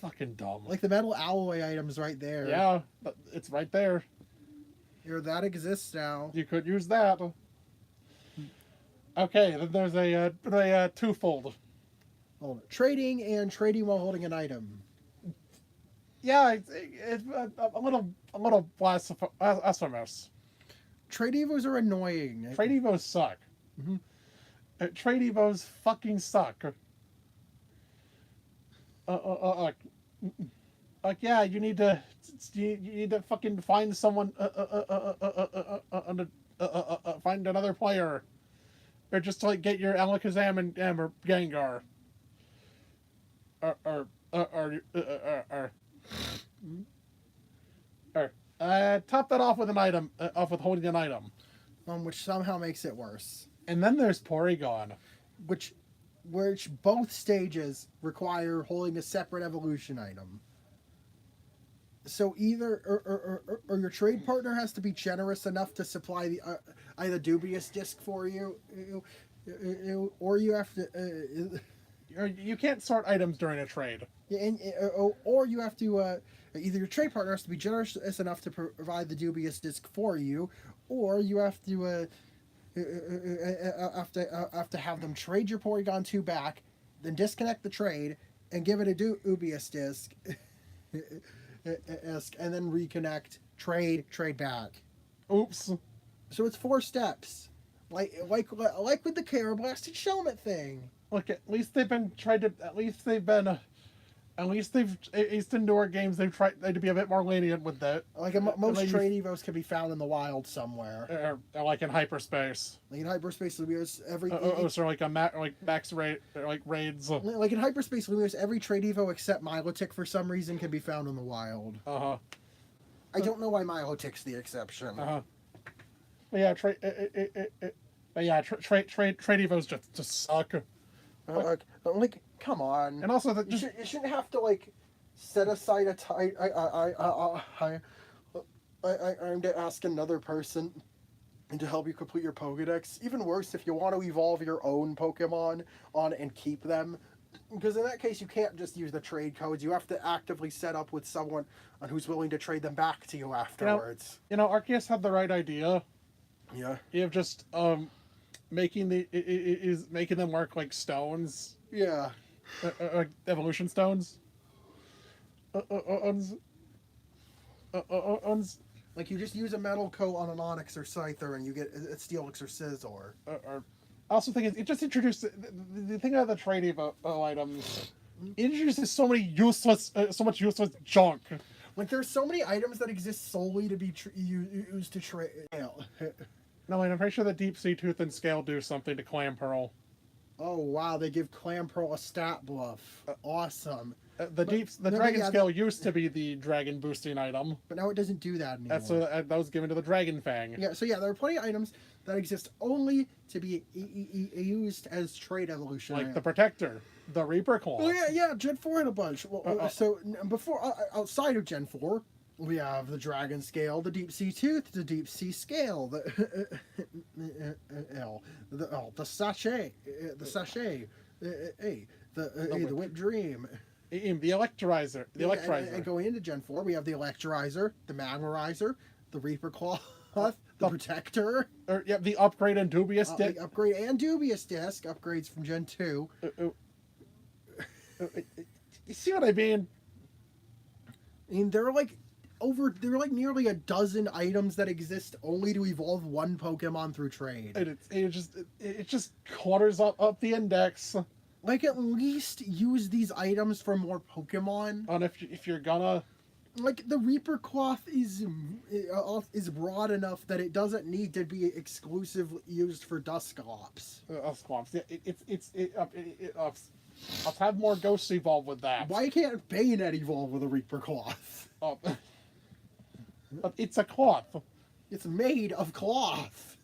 fucking dumb. Like the metal alloy items right there. Yeah, it's right there. Here, that exists now. You could use that. Okay, then there's a twofold. Hold on. Trading and trading while holding an item. Yeah, it's a little blasphemous. Trade Evos are annoying. Trade Evos suck. Mhm. Trade Evos fucking suck. Like yeah, you need to fucking find someone, find another player, or just to, like get your Alakazam and or Gengar, or top that off with an item, off with holding an item, Which somehow makes it worse. and then there's Porygon. Which which both stages require holding a separate evolution item. So either or your trade partner has to be generous enough to supply the either dubious disc for you, or you have to. You can't sort items during a trade. Or you have to either your trade partner has to be generous enough to provide the dubious disc for you, or you have to have them trade your Porygon 2 back, then disconnect the trade and give it a dubious disc. And then reconnect, trade back. Oops. So it's 4 steps, like with the Karablasted Shelmet thing. Look, at least they've in newer games they've tried to be a bit more lenient with that. Like most trade evos can be found in the wild somewhere. Or like in hyperspace. Like in hyperspace, Lumiose, So like max rate, like raids. Like in hyperspace, Lumiose, every trade evo except Milotic for some reason can be found in the wild. I don't know why Milotic's the exception. But yeah, trade evos just suck. Like, come on. And also, you shouldn't have to like set aside a time. I'm to ask another person to help you complete your Pokedex. Even worse, if you want to evolve your own Pokemon on and keep them, because in that case you can't just use the trade codes. You have to actively set up with someone who's willing to trade them back to you afterwards. Arceus had the right idea. Yeah. You have just making them work like stones. Yeah. Evolution stones. Like you just use a metal coat on an Onix or Scyther and you get a Steelix or Scizor. I also think it just introduced the thing about the trade evo items. It introduces so much useless junk. Like there's so many items that exist solely to be used to trade. No, and I'm pretty sure the Deep Sea Tooth and Scale do something to Clamperl. Oh wow, they give Clamperl a stat buff. Awesome. Dragon Scale used to be the dragon boosting item, but now it doesn't do that anymore. That was given to the Dragon Fang. Yeah, so there are plenty of items that exist only to be used as trade evolution. Like the Protector, the Reaper Claw. Oh yeah, Gen 4 had a bunch. Well, so before outside of Gen 4, we have the Dragon Scale, the Deep Sea Tooth, the Deep Sea Scale, the Sachet, the Whip Dream. The Electrizer. And going into Gen 4, we have the Electrizer, the Magmarizer, the Reaper Claw, the Protector. The Upgrade and Dubious Disc. The Upgrade and Dubious Disc. Upgrades from Gen 2. You see what I mean? I mean, there are like nearly a dozen items that exist only to evolve one Pokemon through trade. And it just clutters up the index. Like, at least use these items for more Pokemon. And if you're gonna... Like, the Reaper Cloth is broad enough that it doesn't need to be exclusively used for Dusclops. Let's have more ghosts evolve with that. Why can't Bayonet evolve with a Reaper Cloth? But it's a cloth. It's made of cloth.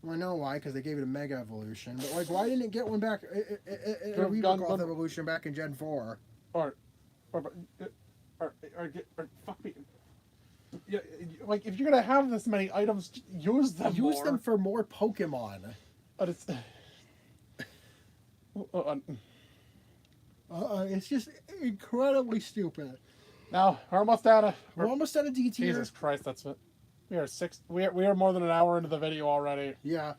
I know why, because they gave it a Mega Evolution. But, like, why didn't it get one back, a Reaper Cloth Evolution back in Gen 4? Or fuck me. Yeah, like, if you're going to have this many items, use them Use them for more Pokemon. But it's... It's just incredibly stupid. Now, we're almost out of D tier. Jesus Christ, that's it. We are more than an hour into the video already. Yeah.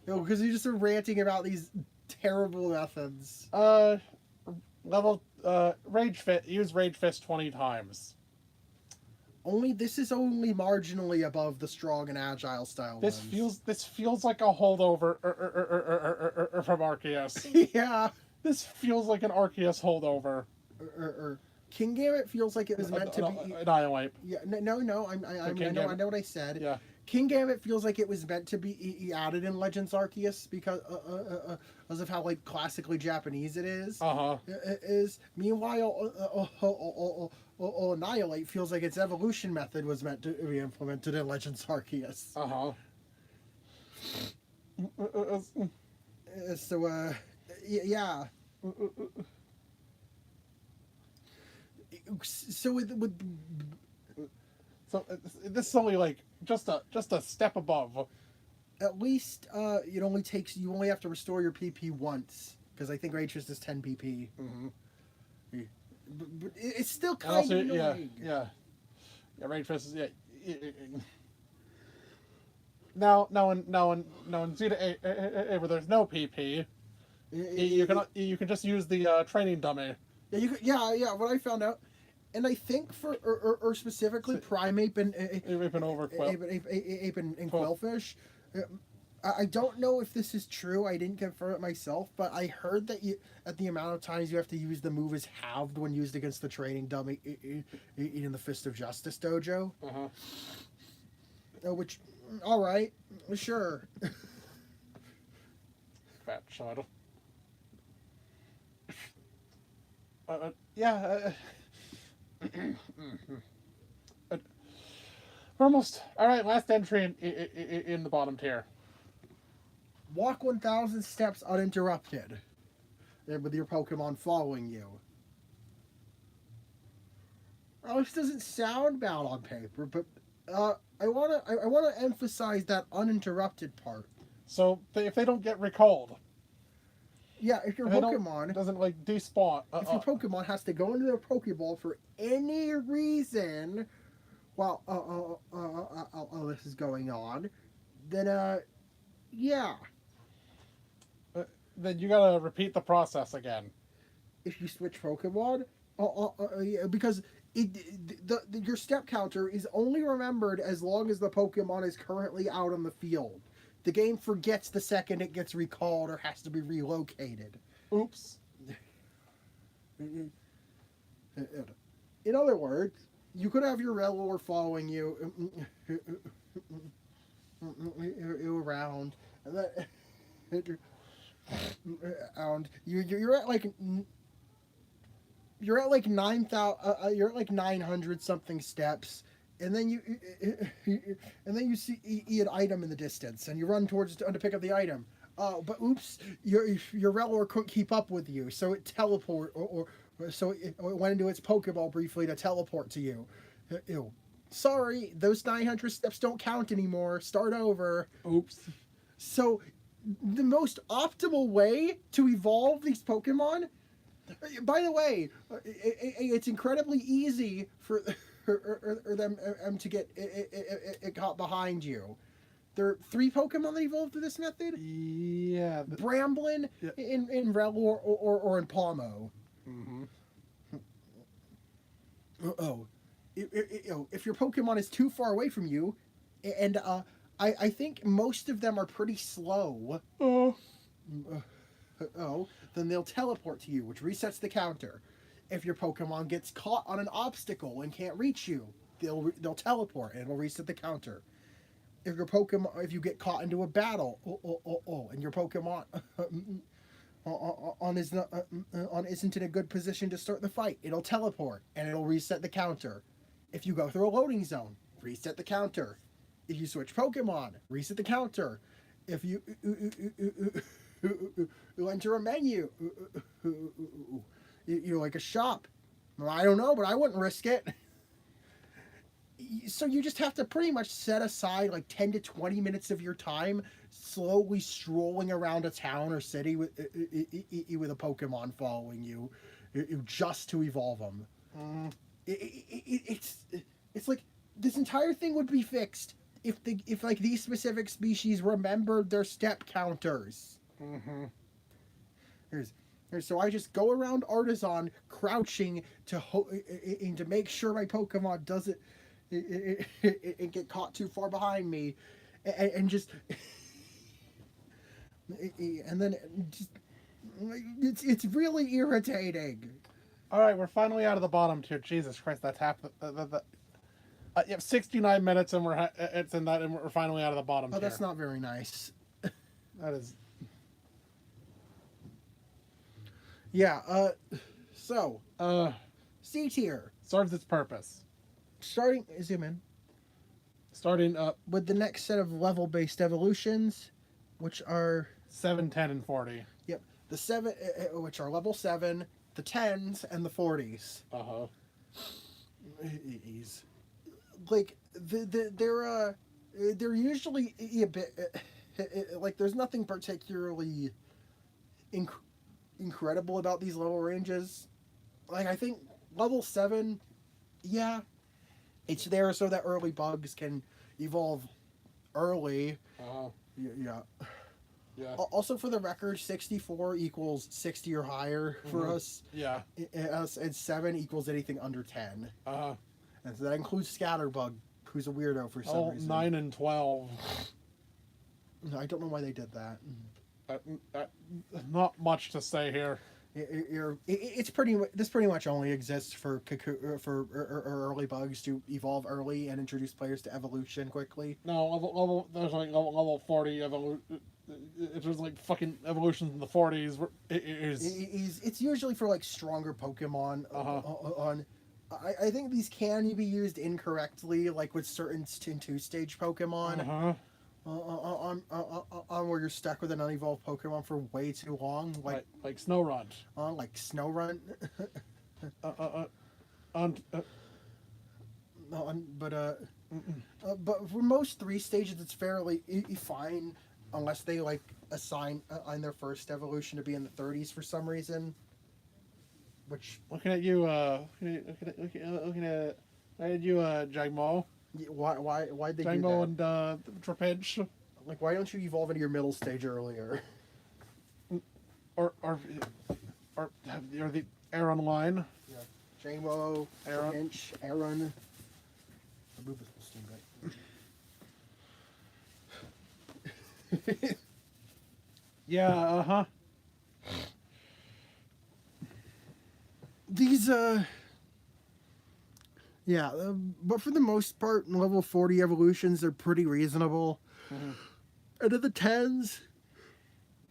No, because you just are ranting about these terrible methods. Use Rage Fist 20 times. This is only marginally above the strong and agile style This ones. feels like a holdover from Arceus. Yeah. This feels like an Arceus holdover. Kingambit feels like it was meant to be Annihilate. Yeah, I know what I said. Yeah. Kingambit feels like it was meant to be added in Legends Arceus because of how like classically Japanese it is. Meanwhile, Annihilate feels like its evolution method was meant to be implemented in Legends Arceus. Yeah. So with So this is only like just a step above. at least you only have to restore your PP once, because I think Rachis is 10 PP. Mm-hmm. But it's still And kind also, of annoying. yeah. Range Fist is Now in Zeta A, where there's no PP, you can just use the training dummy. Yeah, what I found out, and I think for or specifically Primeape and Ape and Overquill. Ape and Quillfish. I don't know if this is true. I didn't confirm it myself, but I heard that at the amount of times you have to use the move is halved when used against the training dummy in the Fist of Justice dojo. Which, all right, sure. Fat child. Yeah. We're almost all right. Last entry in the bottom tier. Walk 1,000 steps uninterrupted, and with your Pokemon following you. Oh, this doesn't sound bad on paper, but I wanna emphasize that uninterrupted part. So if they don't get recalled. Yeah, if your Pokemon doesn't like despawn. If your Pokemon has to go into their Pokeball for any reason while this is going on, then yeah. Then you gotta repeat the process again. If you switch Pokemon, yeah, because your step counter is only remembered as long as the Pokemon is currently out on the field. The game forgets the second it gets recalled or has to be relocated. Oops. In other words, you could have your Rellor following you around, and you're at like 900 something steps. And then you see an item in the distance, and you run to pick up the item. But oops, your Rellor couldn't keep up with you, so it so it went into its Pokeball briefly to teleport to you. Ew. Sorry, those 900 steps don't count anymore. Start over. Oops. So the most optimal way to evolve these Pokemon. By the way, it's incredibly easy for them to get it caught behind you. There are 3 Pokemon that evolved through this method. Yeah. Bramblin, yeah. in Rellor or in Palmo. Mm-hmm. If your Pokemon is too far away from you, and I think most of them are pretty slow. Then they'll teleport to you, which resets the counter. If your Pokemon gets caught on an obstacle and can't reach you, they'll teleport and it'll reset the counter. If you get caught into a battle, and your Pokemon isn't in a good position to start the fight, it'll teleport and it'll reset the counter. If you go through a loading zone, reset the counter. If you switch Pokemon, reset the counter. If you enter a menu, like a shop. Well, I don't know, but I wouldn't risk it. So you just have to pretty much set aside like 10 to 20 minutes of your time slowly strolling around a town or city with a Pokemon following you, just to evolve them. It's like this entire thing would be fixed if these specific species remembered their step counters. Mm-hmm. So I just go around Artisan crouching to make sure my Pokemon doesn't get caught too far behind me, and then it's really irritating. All right, we're finally out of the bottom tier. Jesus Christ, that's half the you have 69 minutes and we're finally out of the bottom tier. Oh, that's not very nice. That is. Yeah, so C tier serves its purpose. Zoom in. Starting up with the next set of level-based evolutions, which are 7, 10, and 40. Yep, the 7, which are level 7, the 10s, and the 40s. Uh-huh. He's like they're usually a bit like there's nothing particularly incredible about these level ranges. Like I think level 7, yeah, it's there so that early bugs can evolve early. Uh-huh. Yeah. Yeah. Also, for the record, 64 equals 60 or higher for us. Yeah. And 7 equals anything under 10. Uh-huh. And so that includes Scatterbug, who's a weirdo for some reason. 9 and 12. I don't know why they did that. Not much to say here. It's pretty. This pretty much only exists for early bugs to evolve early and introduce players to evolution quickly. No, there's like level 40 there's like fucking evolutions in the 40s. It's usually for like stronger Pokemon. I think these can be used incorrectly, like with certain 2-stage Pokemon. On where you're stuck with an unevolved Pokemon for way too long, like Snorunt. Like Snorunt. But for most 3 stages, it's fairly fine, unless they like assign on their first evolution to be in the 30s for some reason. Which looking at you, looking at Jagmo. Why'd they do Jagmo that? and Trapinch. Like, why don't you evolve into your middle stage earlier? Or the Aaron line. Yeah, Jagmo, Trapinch, Aaron. Move this steam right. Yeah. These yeah, but for the most part, level 40 evolutions are pretty reasonable. And in the 10s,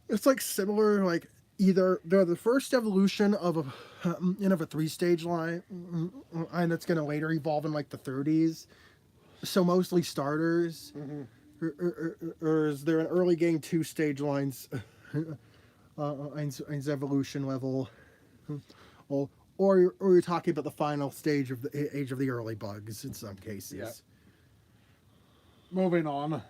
it's like similar, like either they're the first evolution of a 3-stage line, and it's going to later evolve in like the 30s. So mostly starters, or is there an early game 2-stage lines, evolution level, or you're talking about the final stage of the age of the early bugs in some cases. Yeah. Moving on.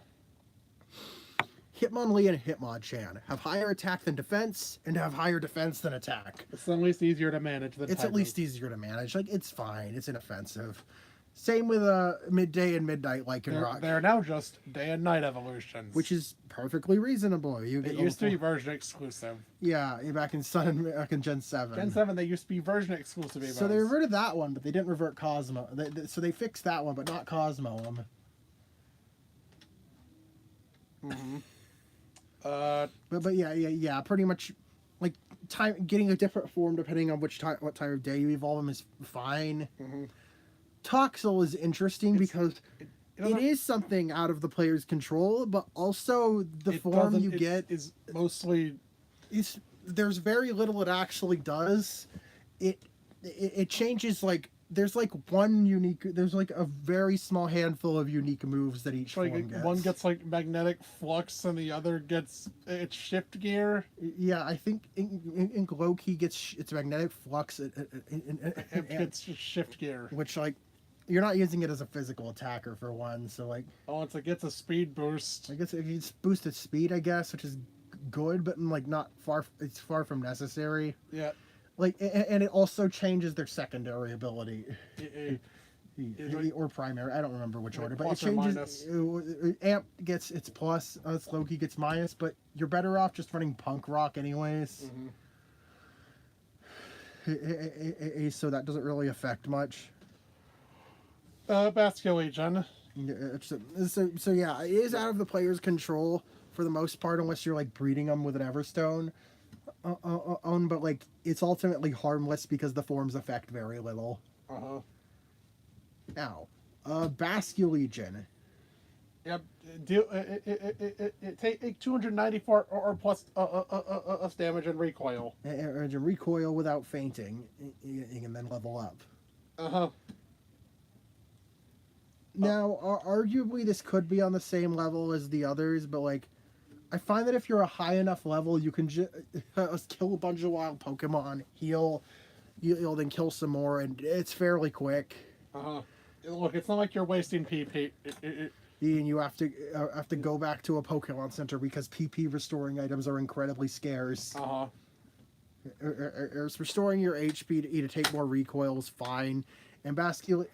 Hitmonlee and Hitmonchan have higher attack than defense and have higher defense than attack. It's at least easier to manage than It's at least easier to manage. Like, it's fine. It's inoffensive. Same with Midday and Midnight Lycanroc. They're now just day and night evolutions. Which is perfectly reasonable. It used to be version exclusive. Yeah, back in Gen 7. Gen 7, they used to be version exclusive. So they reverted that one, but they didn't revert Cosmo. So they fixed that one, but not Cosmo. But yeah, pretty much, like, getting a different form depending on what time of day you evolve them is fine. Toxel is interesting because it is something out of the player's control, but also the form you get is mostly. There's very little it actually does. It changes, like, there's like there's like a very small handful of unique moves that each form gets. One gets like magnetic flux and the other gets its shift gear. Yeah, I think in Glowkey gets its magnetic flux. It gets shift gear. Which, like, you're not using it as a physical attacker for one, so like. Oh, it gets a speed boost. I guess it's boosted speed, I guess, which is good, but like not far. It's far from necessary. Yeah. Like, and it also changes their secondary ability. Or primary. I don't remember which order, but it changes. Amp gets its plus, Slowkey gets minus, but you're better off just running Punk Rock anyways. So that doesn't really affect much. Basculegion. So yeah, it is out of the player's control for the most part, unless you're like breeding them with an Everstone. But like, it's ultimately harmless because the forms affect very little. Now, Basculegion. Yep. Take 294 or plus damage and recoil. And recoil without fainting, and then level up. Now, arguably, this could be on the same level as the others, but like, I find that if you're a high enough level, you can just kill a bunch of wild Pokemon, heal, you'll then kill some more, and it's fairly quick. Look, it's not like you're wasting PP. And you have to go back to a Pokemon Center because PP restoring items are incredibly scarce. Restoring your HP to take more recoil is fine, and Basculin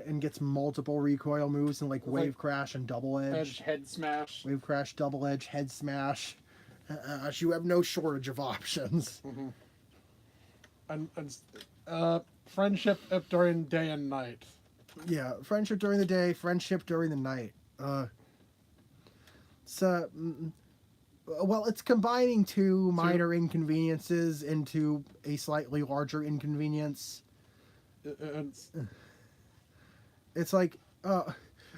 and gets multiple recoil moves and like Wave Crash and Double Edge. Head Smash. Wave Crash, Double Edge, Head Smash. You have no shortage of options. And friendship during day and night. Yeah, friendship during the day, friendship during the night. Well, it's combining two minor inconveniences into a slightly larger inconvenience. It's like,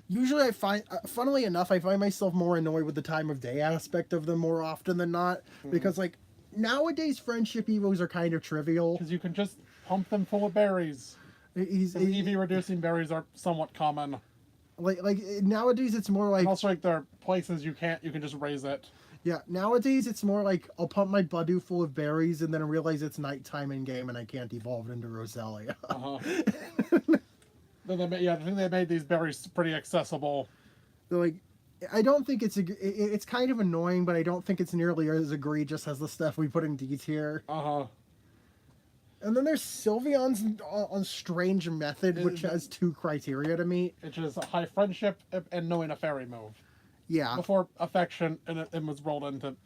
usually I find, funnily enough, I find myself more annoyed with the time of day aspect of them more often than not, because like, nowadays friendship evos are kind of trivial. Because you can just pump them full of berries. EV reducing berries are somewhat common. Like nowadays it's more like, and also like there are places you can just raise it. Yeah, nowadays it's more like I'll pump my Badu full of berries and then I realize it's nighttime in game and I can't evolve it into Roselia. I think they made these berries pretty accessible. So like, I don't think it's kind of annoying, but I don't think it's nearly as egregious as the stuff we put in D tier. And then there's Sylveon's on Strange Method, which has two criteria to meet. Which is a high friendship and knowing a fairy move. Yeah. Before affection and was rolled into.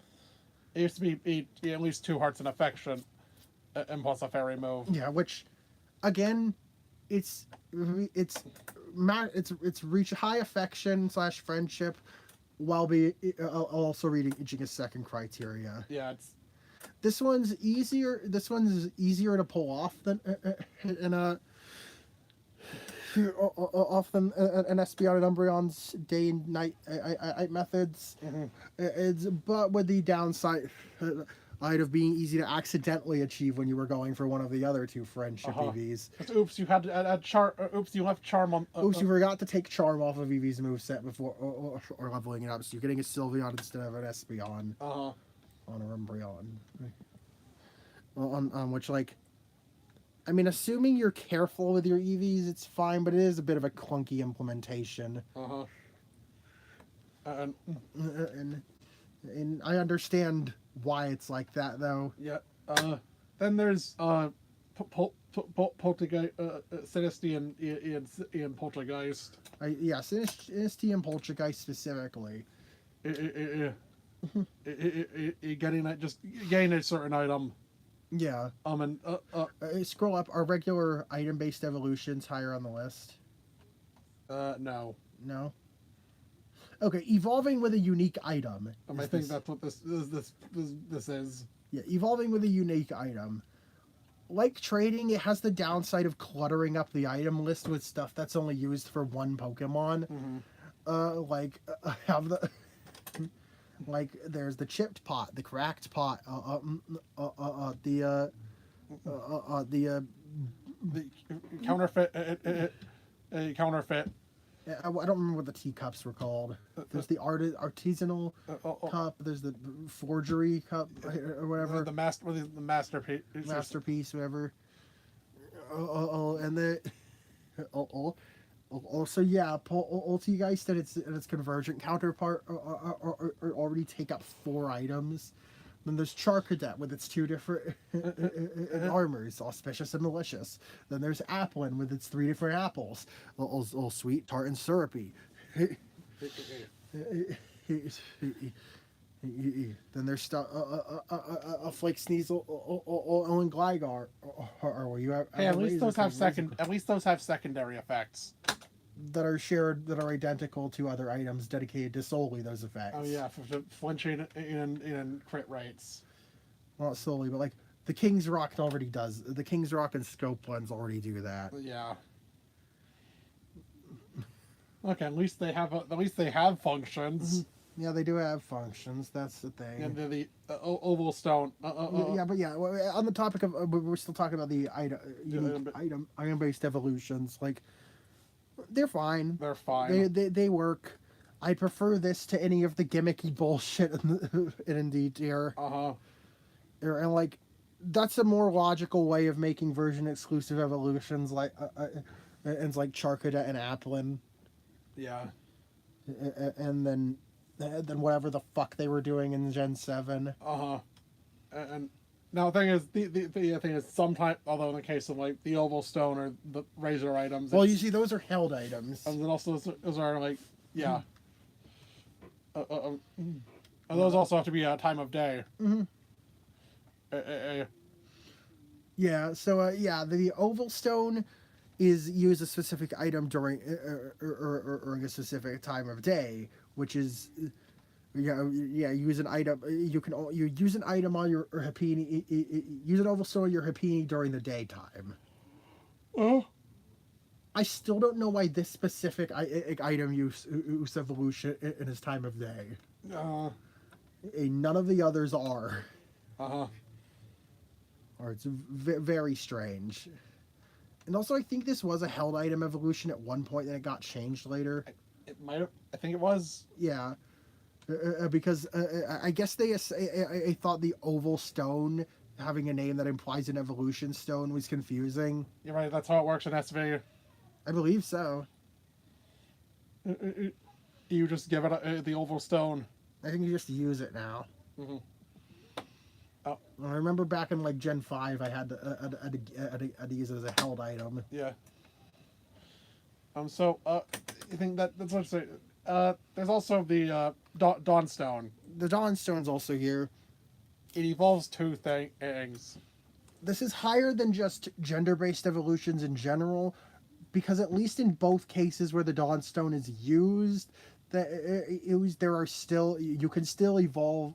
It used to be at least 2 hearts and affection, and plus a fairy move. Yeah, which, again, it's reach high affection / friendship, while also reaching a second criteria. Yeah, This one's easier. This one's easier to pull off than an Espeon and Umbreon's day and night methods. But with the downside of being easy to accidentally achieve when you were going for one of the other two friendship EVs. Oops, you had oops, you left Charm on. Oops, you forgot to take Charm off of EV's moveset before or leveling it up, so you're getting a Sylveon instead of an Espeon. On a Umbreon. On which, like, I mean, assuming you're careful with your EVs, it's fine, but it is a bit of a clunky implementation. And I understand why it's like that, though. Yeah. Then there's Poltergeist, Sinistea and Poltergeist. Sinistea and Poltergeist specifically. Getting a certain item. Yeah. And scroll up. Are regular item-based evolutions higher on the list? No. No. Okay, evolving with a unique item. I think that's what this is. Yeah, evolving with a unique item. Like trading, it has the downside of cluttering up the item list with stuff that's only used for one Pokemon. Like there's the chipped pot, the cracked pot, the counterfeit. I don't remember what the teacups were called. There's the artisanal cup. There's the forgery cup or whatever. The masterpiece. Masterpiece, whatever. And the also, yeah, Poltergeist and its convergent counterpart already take up 4 items. Then there's Charcadet with its 2 different armors, auspicious and malicious. Then there's Applin with its 3 different apples, all sweet, tart, and syrupy. Then there's Flake, Sneasel, and Gligar. At least those have secondary effects that are shared, that are identical to other items dedicated to solely those effects. Oh yeah, for flinching in crit rates. Not solely, but like the King's Rock already does. The King's Rock and Scope ones already do that. Yeah. Okay, at least they have functions. Yeah, they do have functions. That's the thing. And the oval stone. Yeah, but yeah, on the topic of, we're still talking about the item-based evolutions. Like, they're fine. They're fine. They work. I prefer this to any of the gimmicky bullshit in D tier. Uh-huh. And like, that's a more logical way of making version exclusive evolutions, like and like Charcadet and Applin, Yeah. and then whatever the fuck they were doing in Gen 7. Uh-huh. And now the thing is, the thing is, sometimes, although in the case of like the Oval Stone or the Razor items, Well, you see, those are held items. and then also those are like, yeah. And those also have to be a time of day. Mm-hmm. Yeah, so yeah, the Oval Stone is use a specific item during or a specific time of day, which is use an item. You use an item on your Happini. Use an Oval Stone on your Happini during the daytime. Oh. I still don't know why this specific item use evolution in his time of day. None of the others are. Uh-huh. Or it's very strange. And also, I think this was a held item evolution at one point, and it got changed later. It might have. I think it was. Yeah, because I guess I thought the Oval Stone having a name that implies an evolution stone was confusing. You're right. That's how it works in SV. I believe so. You just give it the Oval Stone. I think you just use it now. Mm-hmm. I remember back in like Gen 5, I had to use it as a held item. Yeah. So you think that's what I'm saying? There's also the Dawnstone. The Dawnstone's also here. It evolves two things. This is higher than just gender-based evolutions in general, because at least in both cases where the Dawnstone is used, there are still, you can still evolve.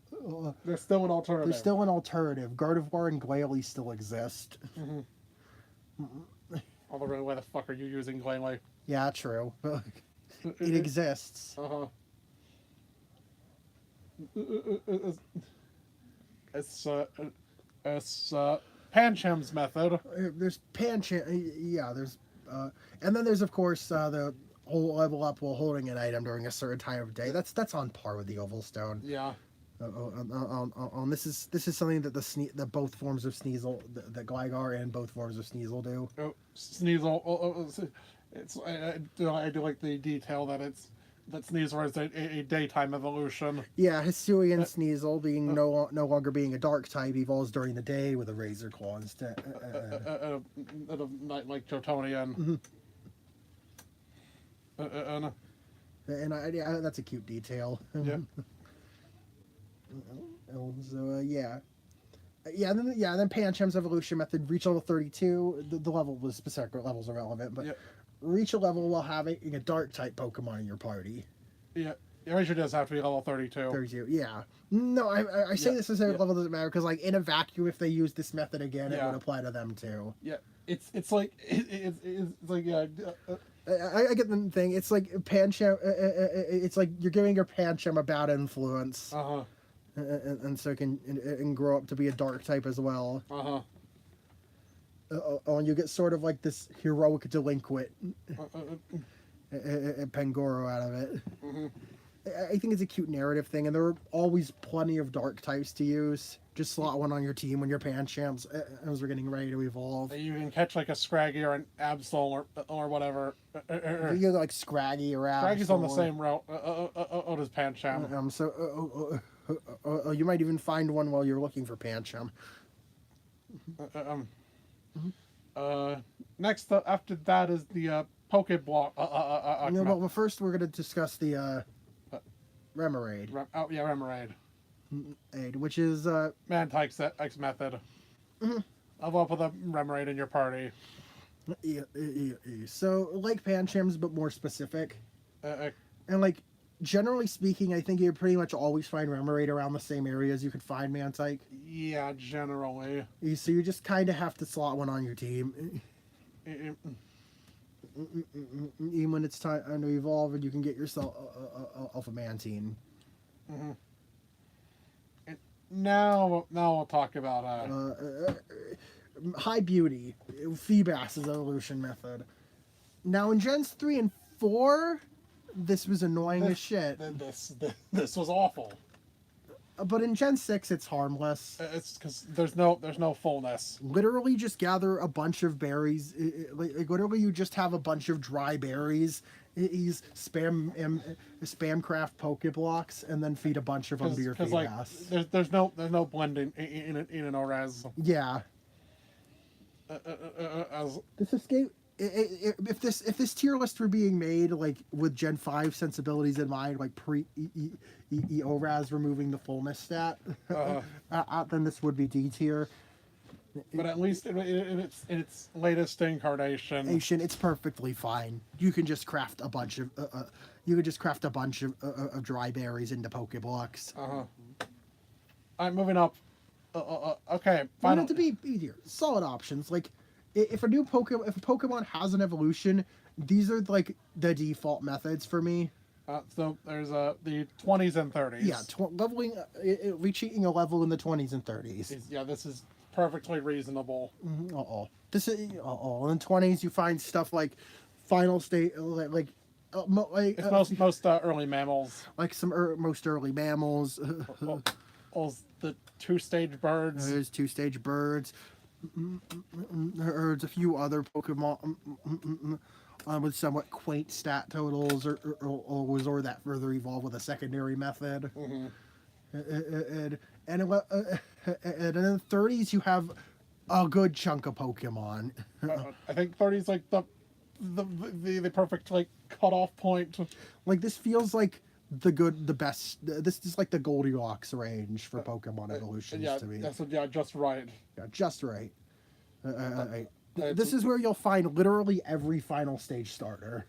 There's still an alternative. There's still an alternative. Gardevoir and Glalie still exist. Mm-hmm. Although, why the fuck are you using Glalie? Yeah, true. It exists. Uh-huh. It's Pancham's method. There's Pancham. Yeah, there's. And then there's, of course, the whole level up while holding an item during a certain time of day. That's on par with the Oval Stone. Yeah. This is something that that both forms of Sneasel, that Gligar and both forms of Sneasel do. Oh, Sneasel. I do like the detail that Sneasel is a daytime evolution. Yeah, Hisuian Sneasel being no longer being a dark type evolves during the day with a Razor Claw instead. Like Jotonian. Mm-hmm. And that's a cute detail. Yeah. So yeah. Then Pancham's evolution method, reach level 32. The level was specific levels are relevant, but reach a level while having a dark type Pokemon in your party. Yeah, Erasure does have to be level 32. 32, yeah. No, I say this specific level doesn't matter because, like, in a vacuum, if they use this method again, it would apply to them too. Yeah, it's like yeah. I get the thing. It's like Pancham. It's like you're giving your Pancham a bad influence. Uh-huh. And so it can grow up to be a dark type as well. Uh-huh. And you get sort of like this heroic delinquent Pangoro out of it. Mm-hmm. I think it's a cute narrative thing, and there are always plenty of dark types to use. Just slot one on your team when your Panchams as we're getting ready to evolve. You can catch like a Scraggy or an Absol or whatever. You get like Scraggy or Absol. Scraggy's on the same route as Pancham. You might even find one while you're looking for Pancham. Next, after that is the Pokeblock. But first we're going to discuss the Remoraid. Remoraid. Which is Mantyke's X method. Level up with a Remoraid in your party. So like Panchams, but more specific. And like generally speaking, I think you pretty much always find Remoraid around the same areas you could find Mantyke. Yeah, generally. So you just kind of have to slot one on your team. Even when it's time to evolve, and you can get yourself a Mantine. Mm-hmm. And now we'll talk about High Beauty, Feebas's evolution method. Now in Gens 3 and 4, this was annoying as shit. This was awful. But in Gen 6, it's harmless. It's because there's no fullness. Literally just gather a bunch of berries. Like literally you just have a bunch of dry berries. Use spam craft Pokeblocks and then feed a bunch of them to your like Feebas. there's no blending in an ORAS. Yeah. As This escape. If this tier list were being made like with Gen 5 sensibilities in mind, like pre ORAS removing the fullness stat, then this would be D tier. but at least in its latest incarnation, It's perfectly fine. You can just craft a bunch of dry berries into Pokeblocks. I'm moving up. Okay, Find final. it to be easier. Solid options. Like if a Pokemon has an evolution, these are like the default methods for me. So there's the 20s and 30s. Yeah, leveling, reaching a level in the 20s and 30s. Yeah, this is perfectly reasonable. In the 20s you find stuff like final state, It's most early mammals. like some most early mammals. The two-stage birds. There's two-stage birds. There's a few other Pokemon with somewhat quaint stat totals, or that further evolve with a secondary method. And in the 30s, you have a good chunk of Pokemon. I think 30 is like the perfect like cutoff point. Like this feels like the best. This is like the Goldilocks range for Pokemon evolutions to me. Just right. Yeah, just right. This is where you'll find literally every final stage starter.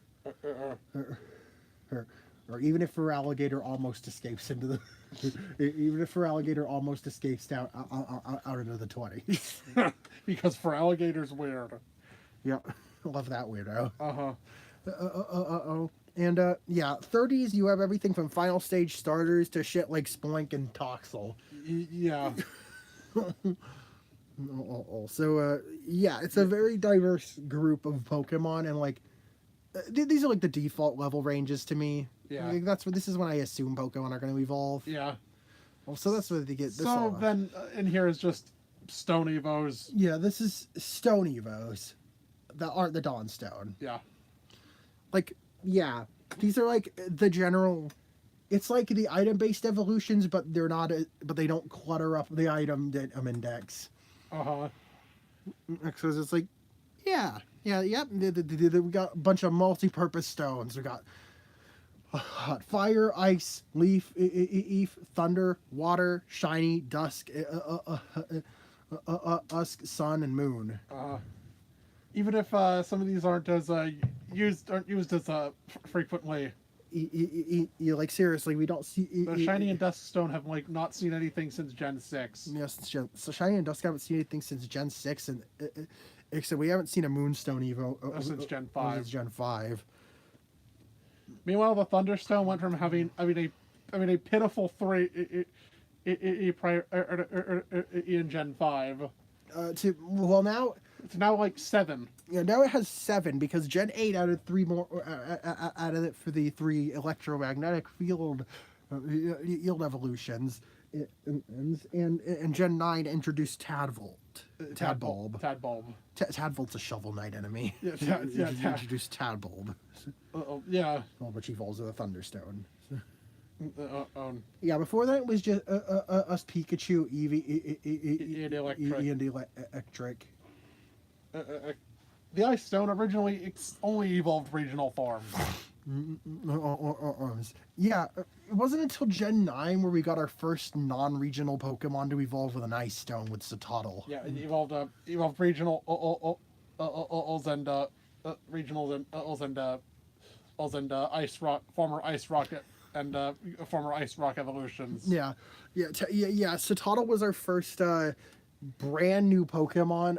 Or even if Feraligatr almost escapes into the, down out into the 20s. Because Feraligatr's weird. Yep, love that weirdo. Uh-huh. And 30s you have everything from final stage starters to shit like Sploink and Toxel. Yeah. So it's a very diverse group of Pokemon, and like these are like the default level ranges to me. Yeah. Like, this is when I assume Pokemon are going to evolve. Yeah. Well, so that's what they get. So then in here is just Stone Evos. Yeah, this is Stone Evos that aren't the Dawnstone. Yeah. Like, yeah, these are like the general. It's like the item-based evolutions, but they're not. But they don't clutter up the item index. Uh-huh. Because it's like, yep. We got a bunch of multi-purpose stones. We got fire, ice, leaf, thunder, water, shiny, dusk, usk, sun, and moon. Even if some of these aren't used as frequently. Like seriously, we don't see The Shiny and Dusk Stone have like not seen anything since Gen 6. Yes, so Shiny and Dusk haven't seen anything since Gen 6, and except we haven't seen a Moonstone Evo Since Gen 5. Since Gen 5. Meanwhile, the Thunderstone went from having a pitiful 3 in Gen 5 to now it's now like 7. Yeah, now it has 7 because Gen 8 added 3 more added it for the 3 electromagnetic field evolutions, and Gen 9 introduced Tadbolt. Tadbolt's a Shovel Knight enemy. Introduced Tadbulb. Yeah. Which evolves with a Thunderstone. Yeah, before that it was just us Pikachu, Eevee, and Electric. The Ice Stone originally only evolved regional forms. Yeah, it wasn't until Gen 9 where we got our first non-regional Pokemon to evolve with an Ice Stone with Citadel. Yeah, it evolved regional and Ice Rock, former Ice Rock and former Ice Rock evolutions. Yeah. Citadel was our first brand new Pokemon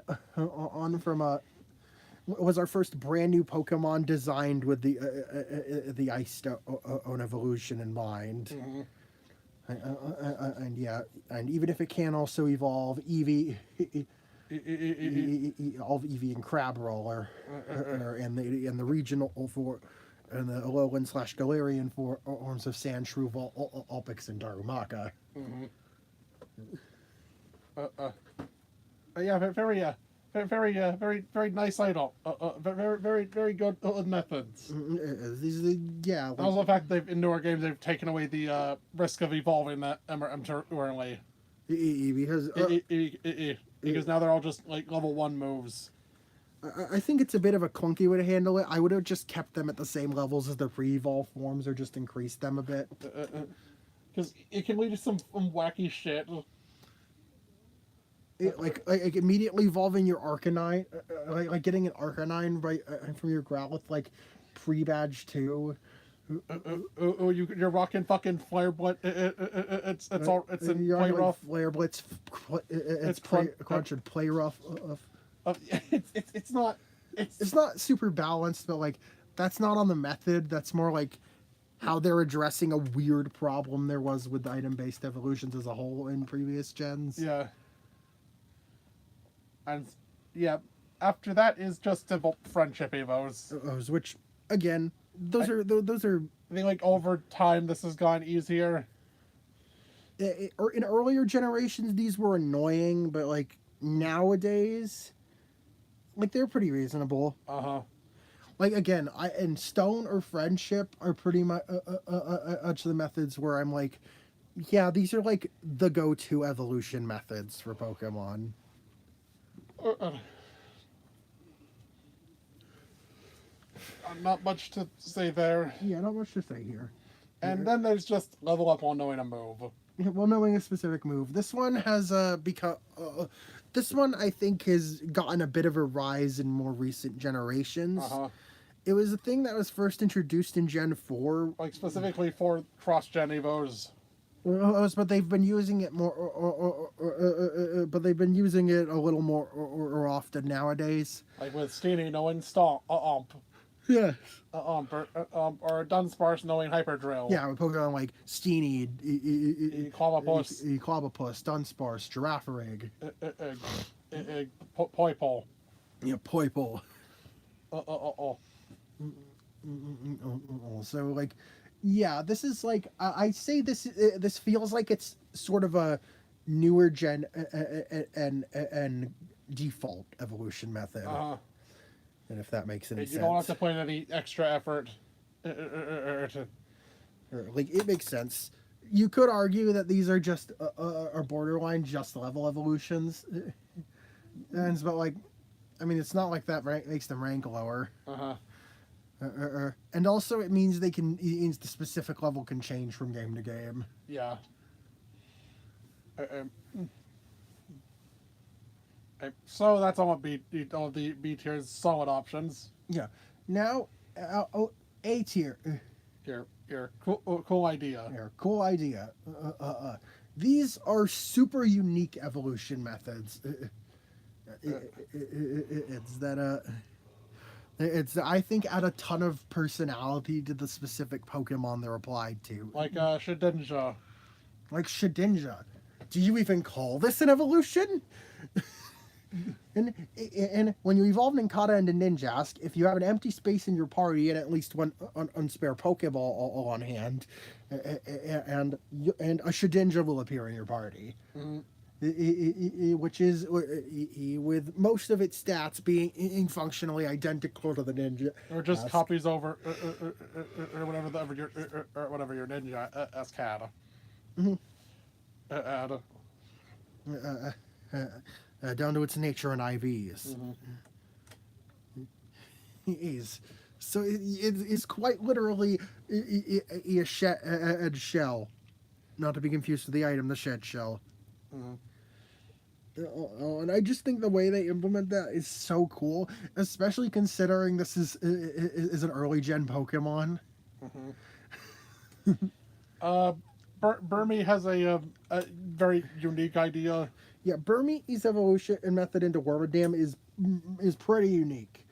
was our first brand new Pokemon designed with the Ice Stone evolution in mind. And even if it can also evolve Eevee, all of Eevee and Crabrawler, and the regional for and the Alolan / Galarian forms of Sandshrew, Vulpix, and Darumaka. Mm-hmm. Yeah, very nice idol. Very good methods. Yeah. Like, Also, the fact they've in newer games they've taken away the risk of evolving that temporarily. because Because now they're all just like level 1 moves. I think it's a bit of a clunky way to handle it. I would have just kept them at the same levels as their pre-evolve forms, or just increased them a bit. Because it can lead to some wacky shit. Like immediately evolving your Arcanine, like getting an Arcanine right from your Growlithe, like pre-badge 2. You're rocking fucking Flare Blitz. It's in You're Play like Rough. Flare Blitz. It's Crunch Play Rough. It's not. It's not super balanced, but like that's not on the method. That's more like how they're addressing a weird problem there was with item-based evolutions as a whole in previous gens. Yeah. And yeah, after that is just simple friendship evos. Which again, those are. I think like over time this has gone easier. Or in earlier generations, these were annoying, but like nowadays, like they're pretty reasonable. Like again, and Stone or Friendship are pretty much the methods where I'm like, yeah, these are like the go-to evolution methods for Pokemon. Not much to say there. Yeah, not much to say here. And then there's just level up while knowing a move. Yeah, while knowing a specific move. This one has become. This one I think has gotten a bit of a rise in more recent generations. It was a thing that was first introduced in Gen 4. Like specifically for cross-gen evos. But they've been using it more, but they've been using it a little more or often nowadays. Like with Steenie knowing Stomp. Yeah. Or Dunsparce knowing Hyperdrill. Yeah, with Pokemon like Steenie, Clobbopus, Dunsparce, Girafarig. Poipole. Yeah, Poipole. Oh. So like, yeah, this is like I say this feels like it's sort of a newer gen and default evolution method. And if that makes any sense, you don't have to put in any extra effort. Like it makes sense. You could argue that these are just are borderline just level evolutions, and but like, I mean, it's not like that makes them rank lower. And also, it means it means the specific level can change from game to game. Yeah. So that's all the B tier's solid options. Yeah. Now, A tier. Here, cool idea. Here, cool idea. These are super unique evolution methods. It's I think add a ton of personality to the specific Pokemon they're applied to. Like Shedinja. Like Shedinja. Do you even call this an evolution? And when you evolve Nincada into Ninjask, if you have an empty space in your party and at least one unspare Pokeball on hand, and a Shedinja will appear in your party. Which is with most of its stats being functionally identical to the ninja, or just copies over or whatever your ninja had. Down to its nature and IVs. So it's quite literally a shell, not to be confused with the item, the shed shell. And I just think the way they implement that is so cool, especially considering this is an early gen Pokemon. Burmy has a very unique idea. Yeah, Burmese evolution and method into Wormadam is pretty unique.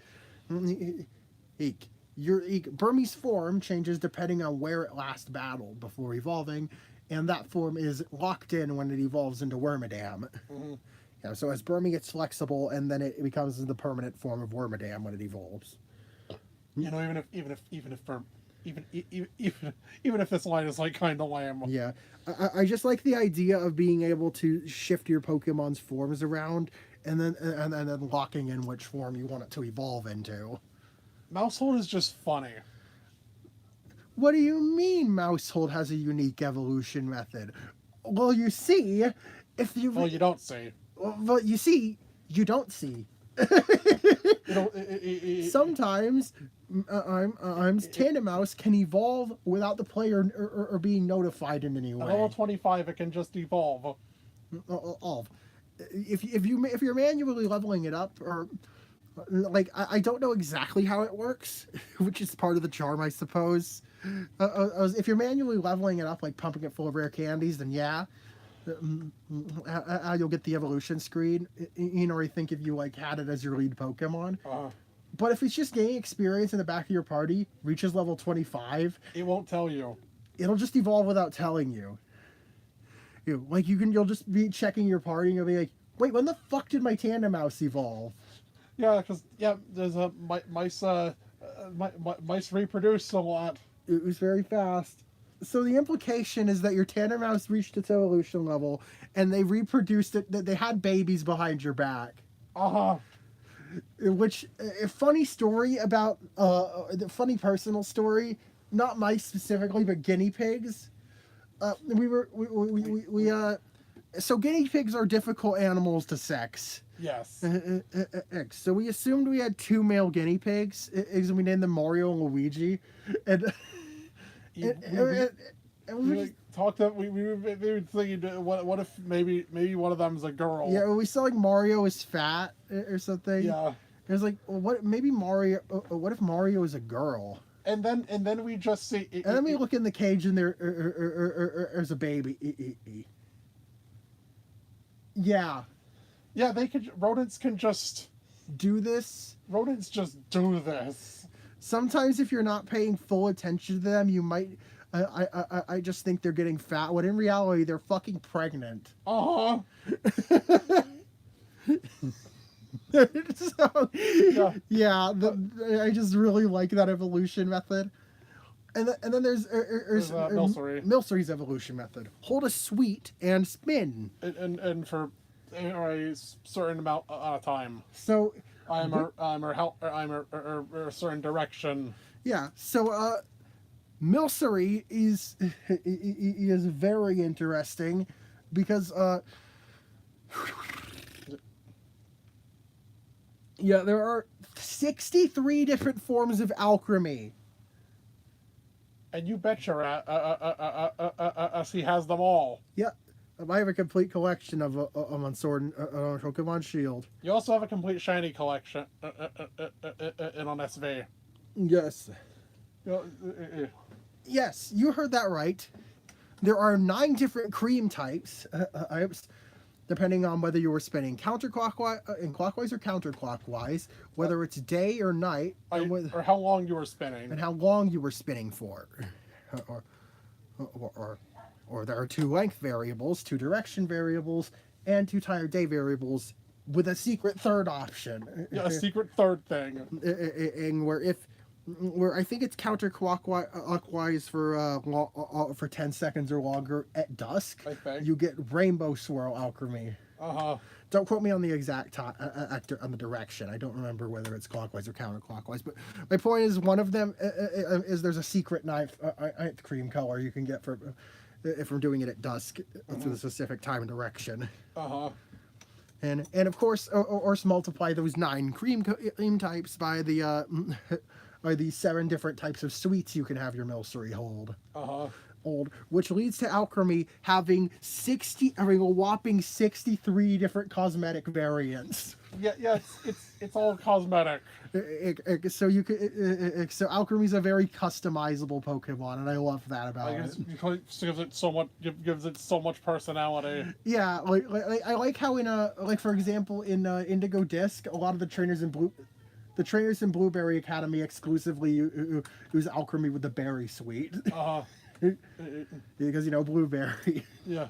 Burmese form changes depending on where it last battled before evolving, and that form is locked in when it evolves into Wormadam. Yeah, so as Burmy gets flexible, and then it becomes the permanent form of Wormadam when it evolves. You know, even if this line is like kind of lame. Yeah, I just like the idea of being able to shift your Pokemon's forms around, and then locking in which form you want it to evolve into. Mousehold is just funny. What do you mean Mousehold has a unique evolution method? Well, you see, if you Well, you don't see. well, you see, you don't see. You know, Sometimes I'm Tandemaus can evolve without the player or being notified in any at way. level 25, it can just evolve. Of if you're manually leveling it up, or like I don't know exactly how it works, which is part of the charm, I suppose. If you're manually leveling it up, like pumping it full of rare candies, then yeah, you'll get the evolution screen. You know, I think if you like had it as your lead Pokemon. But if it's just gaining experience in the back of your party, reaches level 25, It won't tell you. it'll just evolve without telling you. You'll just be checking your party and you'll be like, wait, when the fuck did my Tandemaus evolve? Yeah, because there's a mice reproduce a lot. It was very fast. So the implication is that your Tandemaus reached its evolution level and they reproduced it, that they had babies behind your back. Which, a funny story about, the funny personal story, not mice specifically, but guinea pigs. So guinea pigs are difficult animals to sex. Yes. So we assumed we had 2 male guinea pigs, and we named them Mario and Luigi. And, We were thinking, what if maybe one of them's a girl? yeah, we saw like Mario is fat or something. Yeah. It was like, well, what if Mario is a girl? And then we just see. And then we look in the cage and there's a baby. Yeah. Yeah, rodents can just Do this. rodents just do this. Sometimes if you're not paying full attention to them, you might. I just think they're getting fat, when in reality they're fucking pregnant. So, I just really like that evolution method. And then there's Milcery's evolution method. Hold a sweet and spin. and for a certain amount of time. So I'm a certain direction. yeah. So Milcery is very interesting because yeah, there are 63 different forms of alchemy. And you betcha he has them all. Yeah, I have a complete collection of on Sword and Pokemon Shield. You also have a complete shiny collection in on SV. Yes. Yes, you heard that right. There are 9 different cream types, depending on whether you were spinning counterclockwise, clockwise or counterclockwise, whether it's day or night, or how long you were spinning, and how long you were spinning for, or there are 2 length variables, 2 direction variables, and 2 time day variables, with a secret third option. Yeah, a secret third thing. And where I think it's counterclockwise for 10 seconds or longer at dusk, I think. you get rainbow swirl alchemy. Don't quote me on the exact on the direction. I don't remember whether it's clockwise or counterclockwise. But my point is, one of them is there's a secret ninth cream color you can get if we're doing it at dusk through the specific time and direction. And of course, or multiply those 9 cream types by the 7 different types of sweets you can have your Milcery hold. Which leads to alchemy having a whopping 63 different cosmetic variants. Yeah, it's all cosmetic. So so alchemy's a very customizable Pokemon, and I love that about it. Because it gives it so much personality. Yeah, like I like how for example in Indigo Disc, a lot of the trainers in Blueberry Academy exclusively use alchemy with the berry suite. Because blueberry. Yeah.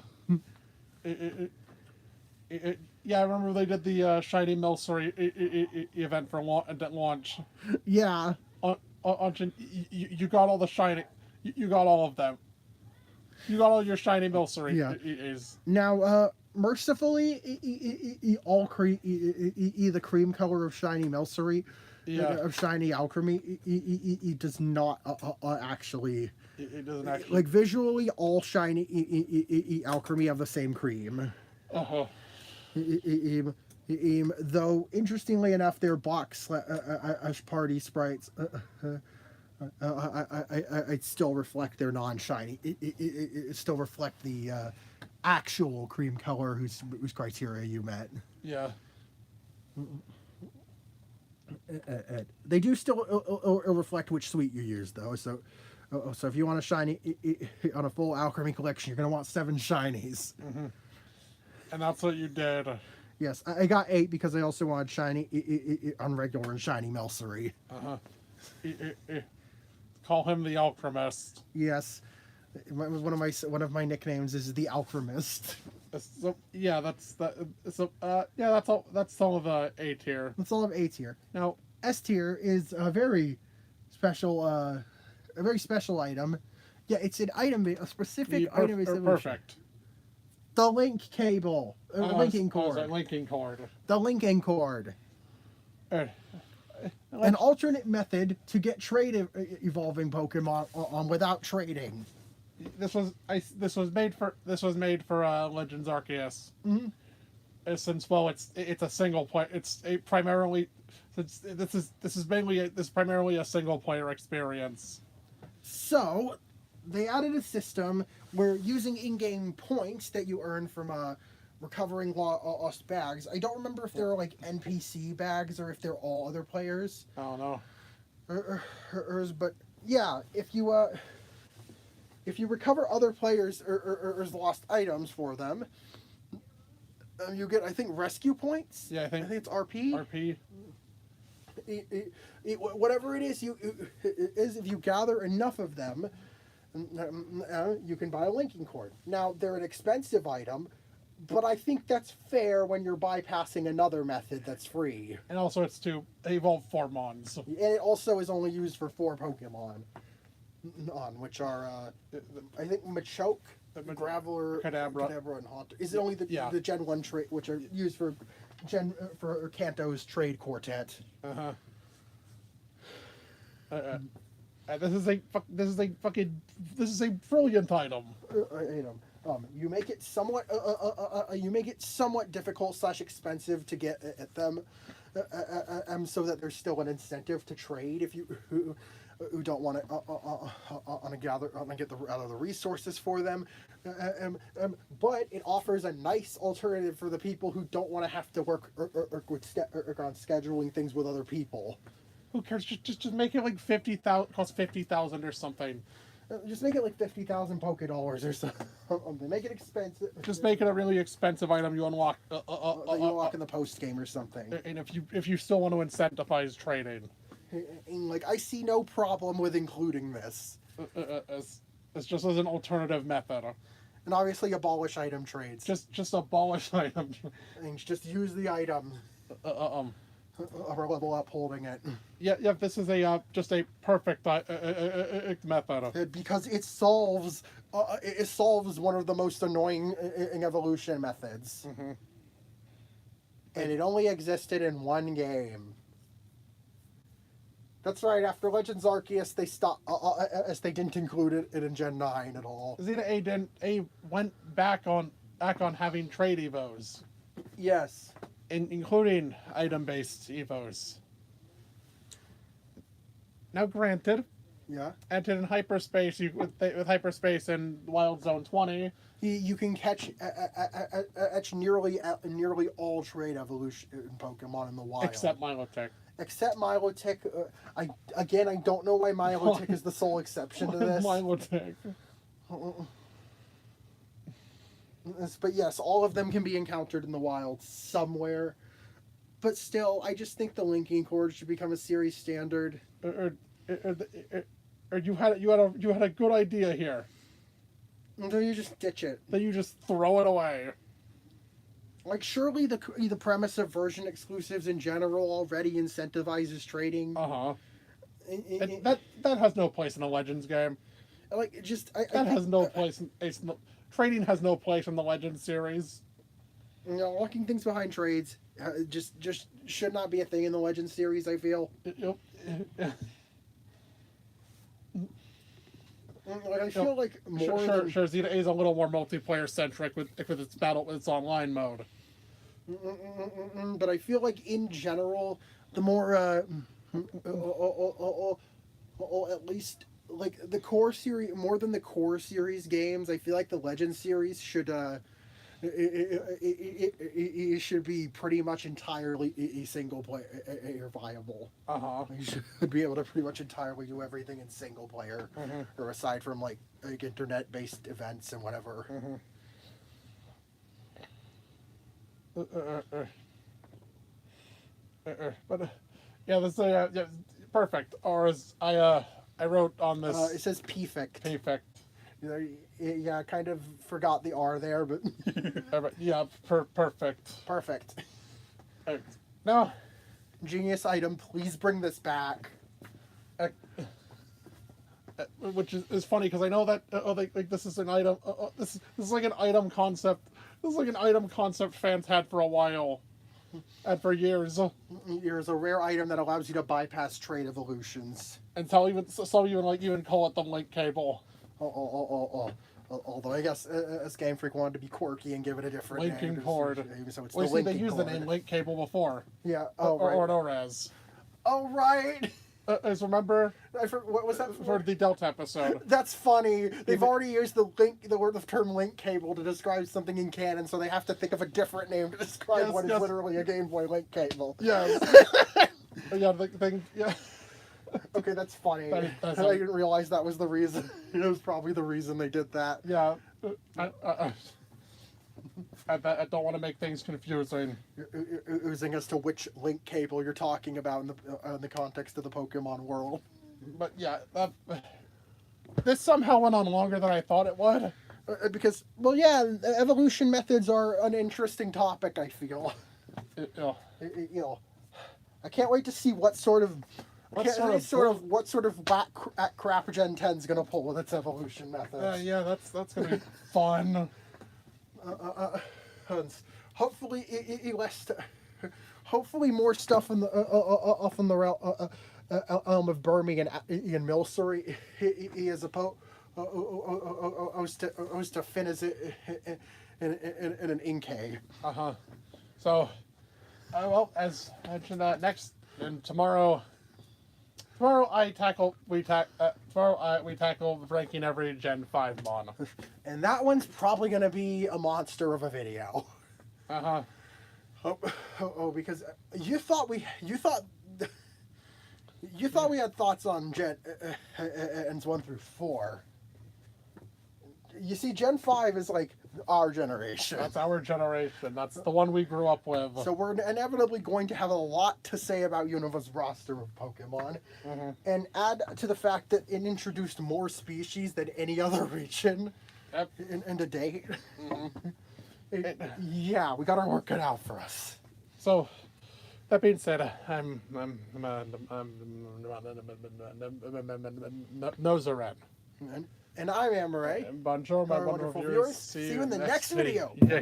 Yeah, I remember they did the shiny Milcery event at launch. Yeah. Unchin, you got all the shiny. You got all of them. You got all your shiny Milcery. Yeah. Is Now, mercifully, all the cream color of shiny Melcery, yeah. of shiny alchemy, it does not actually. It doesn't actually. Like visually, all shiny alchemy have the same cream. Uh-huh. Though interestingly enough, their box party sprites I still reflect their non-shiny. It still reflect the actual cream color whose criteria you met. Yeah. They do still reflect which suite you use though. So if you want a shiny on a full alchemy collection, you're gonna want 7 shinies. Mm-hmm. And that's what you did. Yes, I got 8 because I also wanted shiny on regular and shiny Melcery. Uh-huh. Call him the Alchemist. Yes, one of my nicknames is the Alchemist. So yeah, that's that's all. That's all of the A tier. That's all of A tier. Now S tier is a very special item. Yeah, it's an item, a specific item. Is perfect. The link cable, linking cord. Linking cord. The linking cord. Like, An alternate method to get trade evolving Pokemon on without trading. this was made for Legends Arceus. Mm-hmm. Since it's a single player. It's a primarily since this is primarily a single player experience. So, they added a system where using in-game points that you earn from recovering lost bags. I don't remember if they're like NPC bags or if they're all other players. I don't know. But yeah, if you recover other players or lost items for them, you get, I think, rescue points. Yeah, I think it's RP. RP. Whatever it is, if you gather enough of them, you can buy a linking cord. Now they're an expensive item, but I think that's fair when you're bypassing another method that's free. And also, it's to evolve Formons. And it also is only used for 4 Pokemon, which are I think Machoke, Graveler, Kadabra, and Haunter. Is it only the Gen 1 trait, which are used for Kanto's trade quartet? This is a brilliant item. You make it somewhat difficult / expensive to get at them, so that there's still an incentive to trade if you who don't want to get the resources for them. But it offers a nice alternative for the people who don't want to have to work on scheduling things with other people. Who cares? Just make it like 50,000, cost 50,000 or something. Just make it like 50,000 Poké Dollars or something. Make it expensive. Just make it a really expensive item you unlock. You unlock in the post game or something. And if you still want to incentivize trading, and like I see no problem with including this. It's just as an alternative method. And obviously abolish item trades. Just abolish item. And just use the item. Or level up holding it. Yeah. This is just a perfect method because it solves one of the most annoying evolution methods. Mm-hmm. And it only existed in one game. That's right. After Legends Arceus, they stopped, as they didn't include it in Gen 9 at all. Xena A went back on having trade evos. Yes. Including item-based evos. Now, granted, yeah, entered in hyperspace with hyperspace in Wild Zone 20. You can catch nearly all trade evolution Pokemon in the wild, except Milotic. I don't know why Milotic is the sole exception to this. Milotic. But yes, all of them can be encountered in the wild somewhere. But still, I just think the linking cord should become a series standard. Or you had a good idea here. Until you just ditch it. Then you just throw it away. Like surely the premise of version exclusives in general already incentivizes trading. That has no place in a Legends game. like just That has no place in trading has no place in the Legends series. You know, locking things behind trades just should not be a thing in the Legends series. I feel. Like I feel like more. Sure. Zeta A is a little more multiplayer centric with its online mode. But I feel like in general, the more at least like the core series more than the core series games, I feel like the Legends series should it should be pretty much entirely a single player viable. You should be able to pretty much entirely do everything in single player, or aside from like internet based events and whatever. But yeah, this yeah, perfect. Or as I wrote on this, It says perfect. Perfect. Yeah, I kind of forgot the R there, but yeah, perfect. perfect. Now, Genius item, please bring this back. Which is funny because I know that like this is an item. This is like an item concept. This is like an item concept fans had for a while, and for years. Here's a rare item that allows you to bypass trade evolutions. And some even call it the link cable. Although I guess as Game Freak wanted to be quirky and give it a different Linking name. cord. So it's Well, the see, they linking used cord. the name link cable before. Yeah. Or as. Oh right. As remember, What was that for the Delta episode? That's funny. They've already used the term link cable to describe something in canon, so they have to think of a different name to describe what is literally a Game Boy link cable. Yes. Yeah, the thing. Yeah. Okay, that's funny. I didn't realize that was the reason. It was probably the reason they did that. Yeah. I don't want to make things confusing. Oozing as to which link cable you're talking about in the context of the Pokemon world. But yeah, this somehow went on longer than I thought it would. Because, well, yeah, evolution methods are an interesting topic, I feel. You know, I can't wait to see what sort of crap Gen 10's gonna pull with its evolution methods. Yeah, that's gonna be fun. Hopefully more stuff in the realm of Burmy and Milcery as opposed to Finn as in an Inkay. So, well, as mentioned, tomorrow we tackle ranking every Gen 5 mon. And that one's probably going to be a monster of a video. Because you thought we had thoughts on Gens 1 through 4. You see, Gen 5 is like our generation. That's our generation. That's the one we grew up with. So we're inevitably going to have a lot to say about Unova's roster of Pokemon. And add to the fact that it introduced more species than any other region in to date. Yeah, we got our work cut out for us. So, that being said, I'm Nozaren. And I'm Amaray. Bonjour, my Our wonderful wonderful viewers. viewers. See you in the next video. Yeah.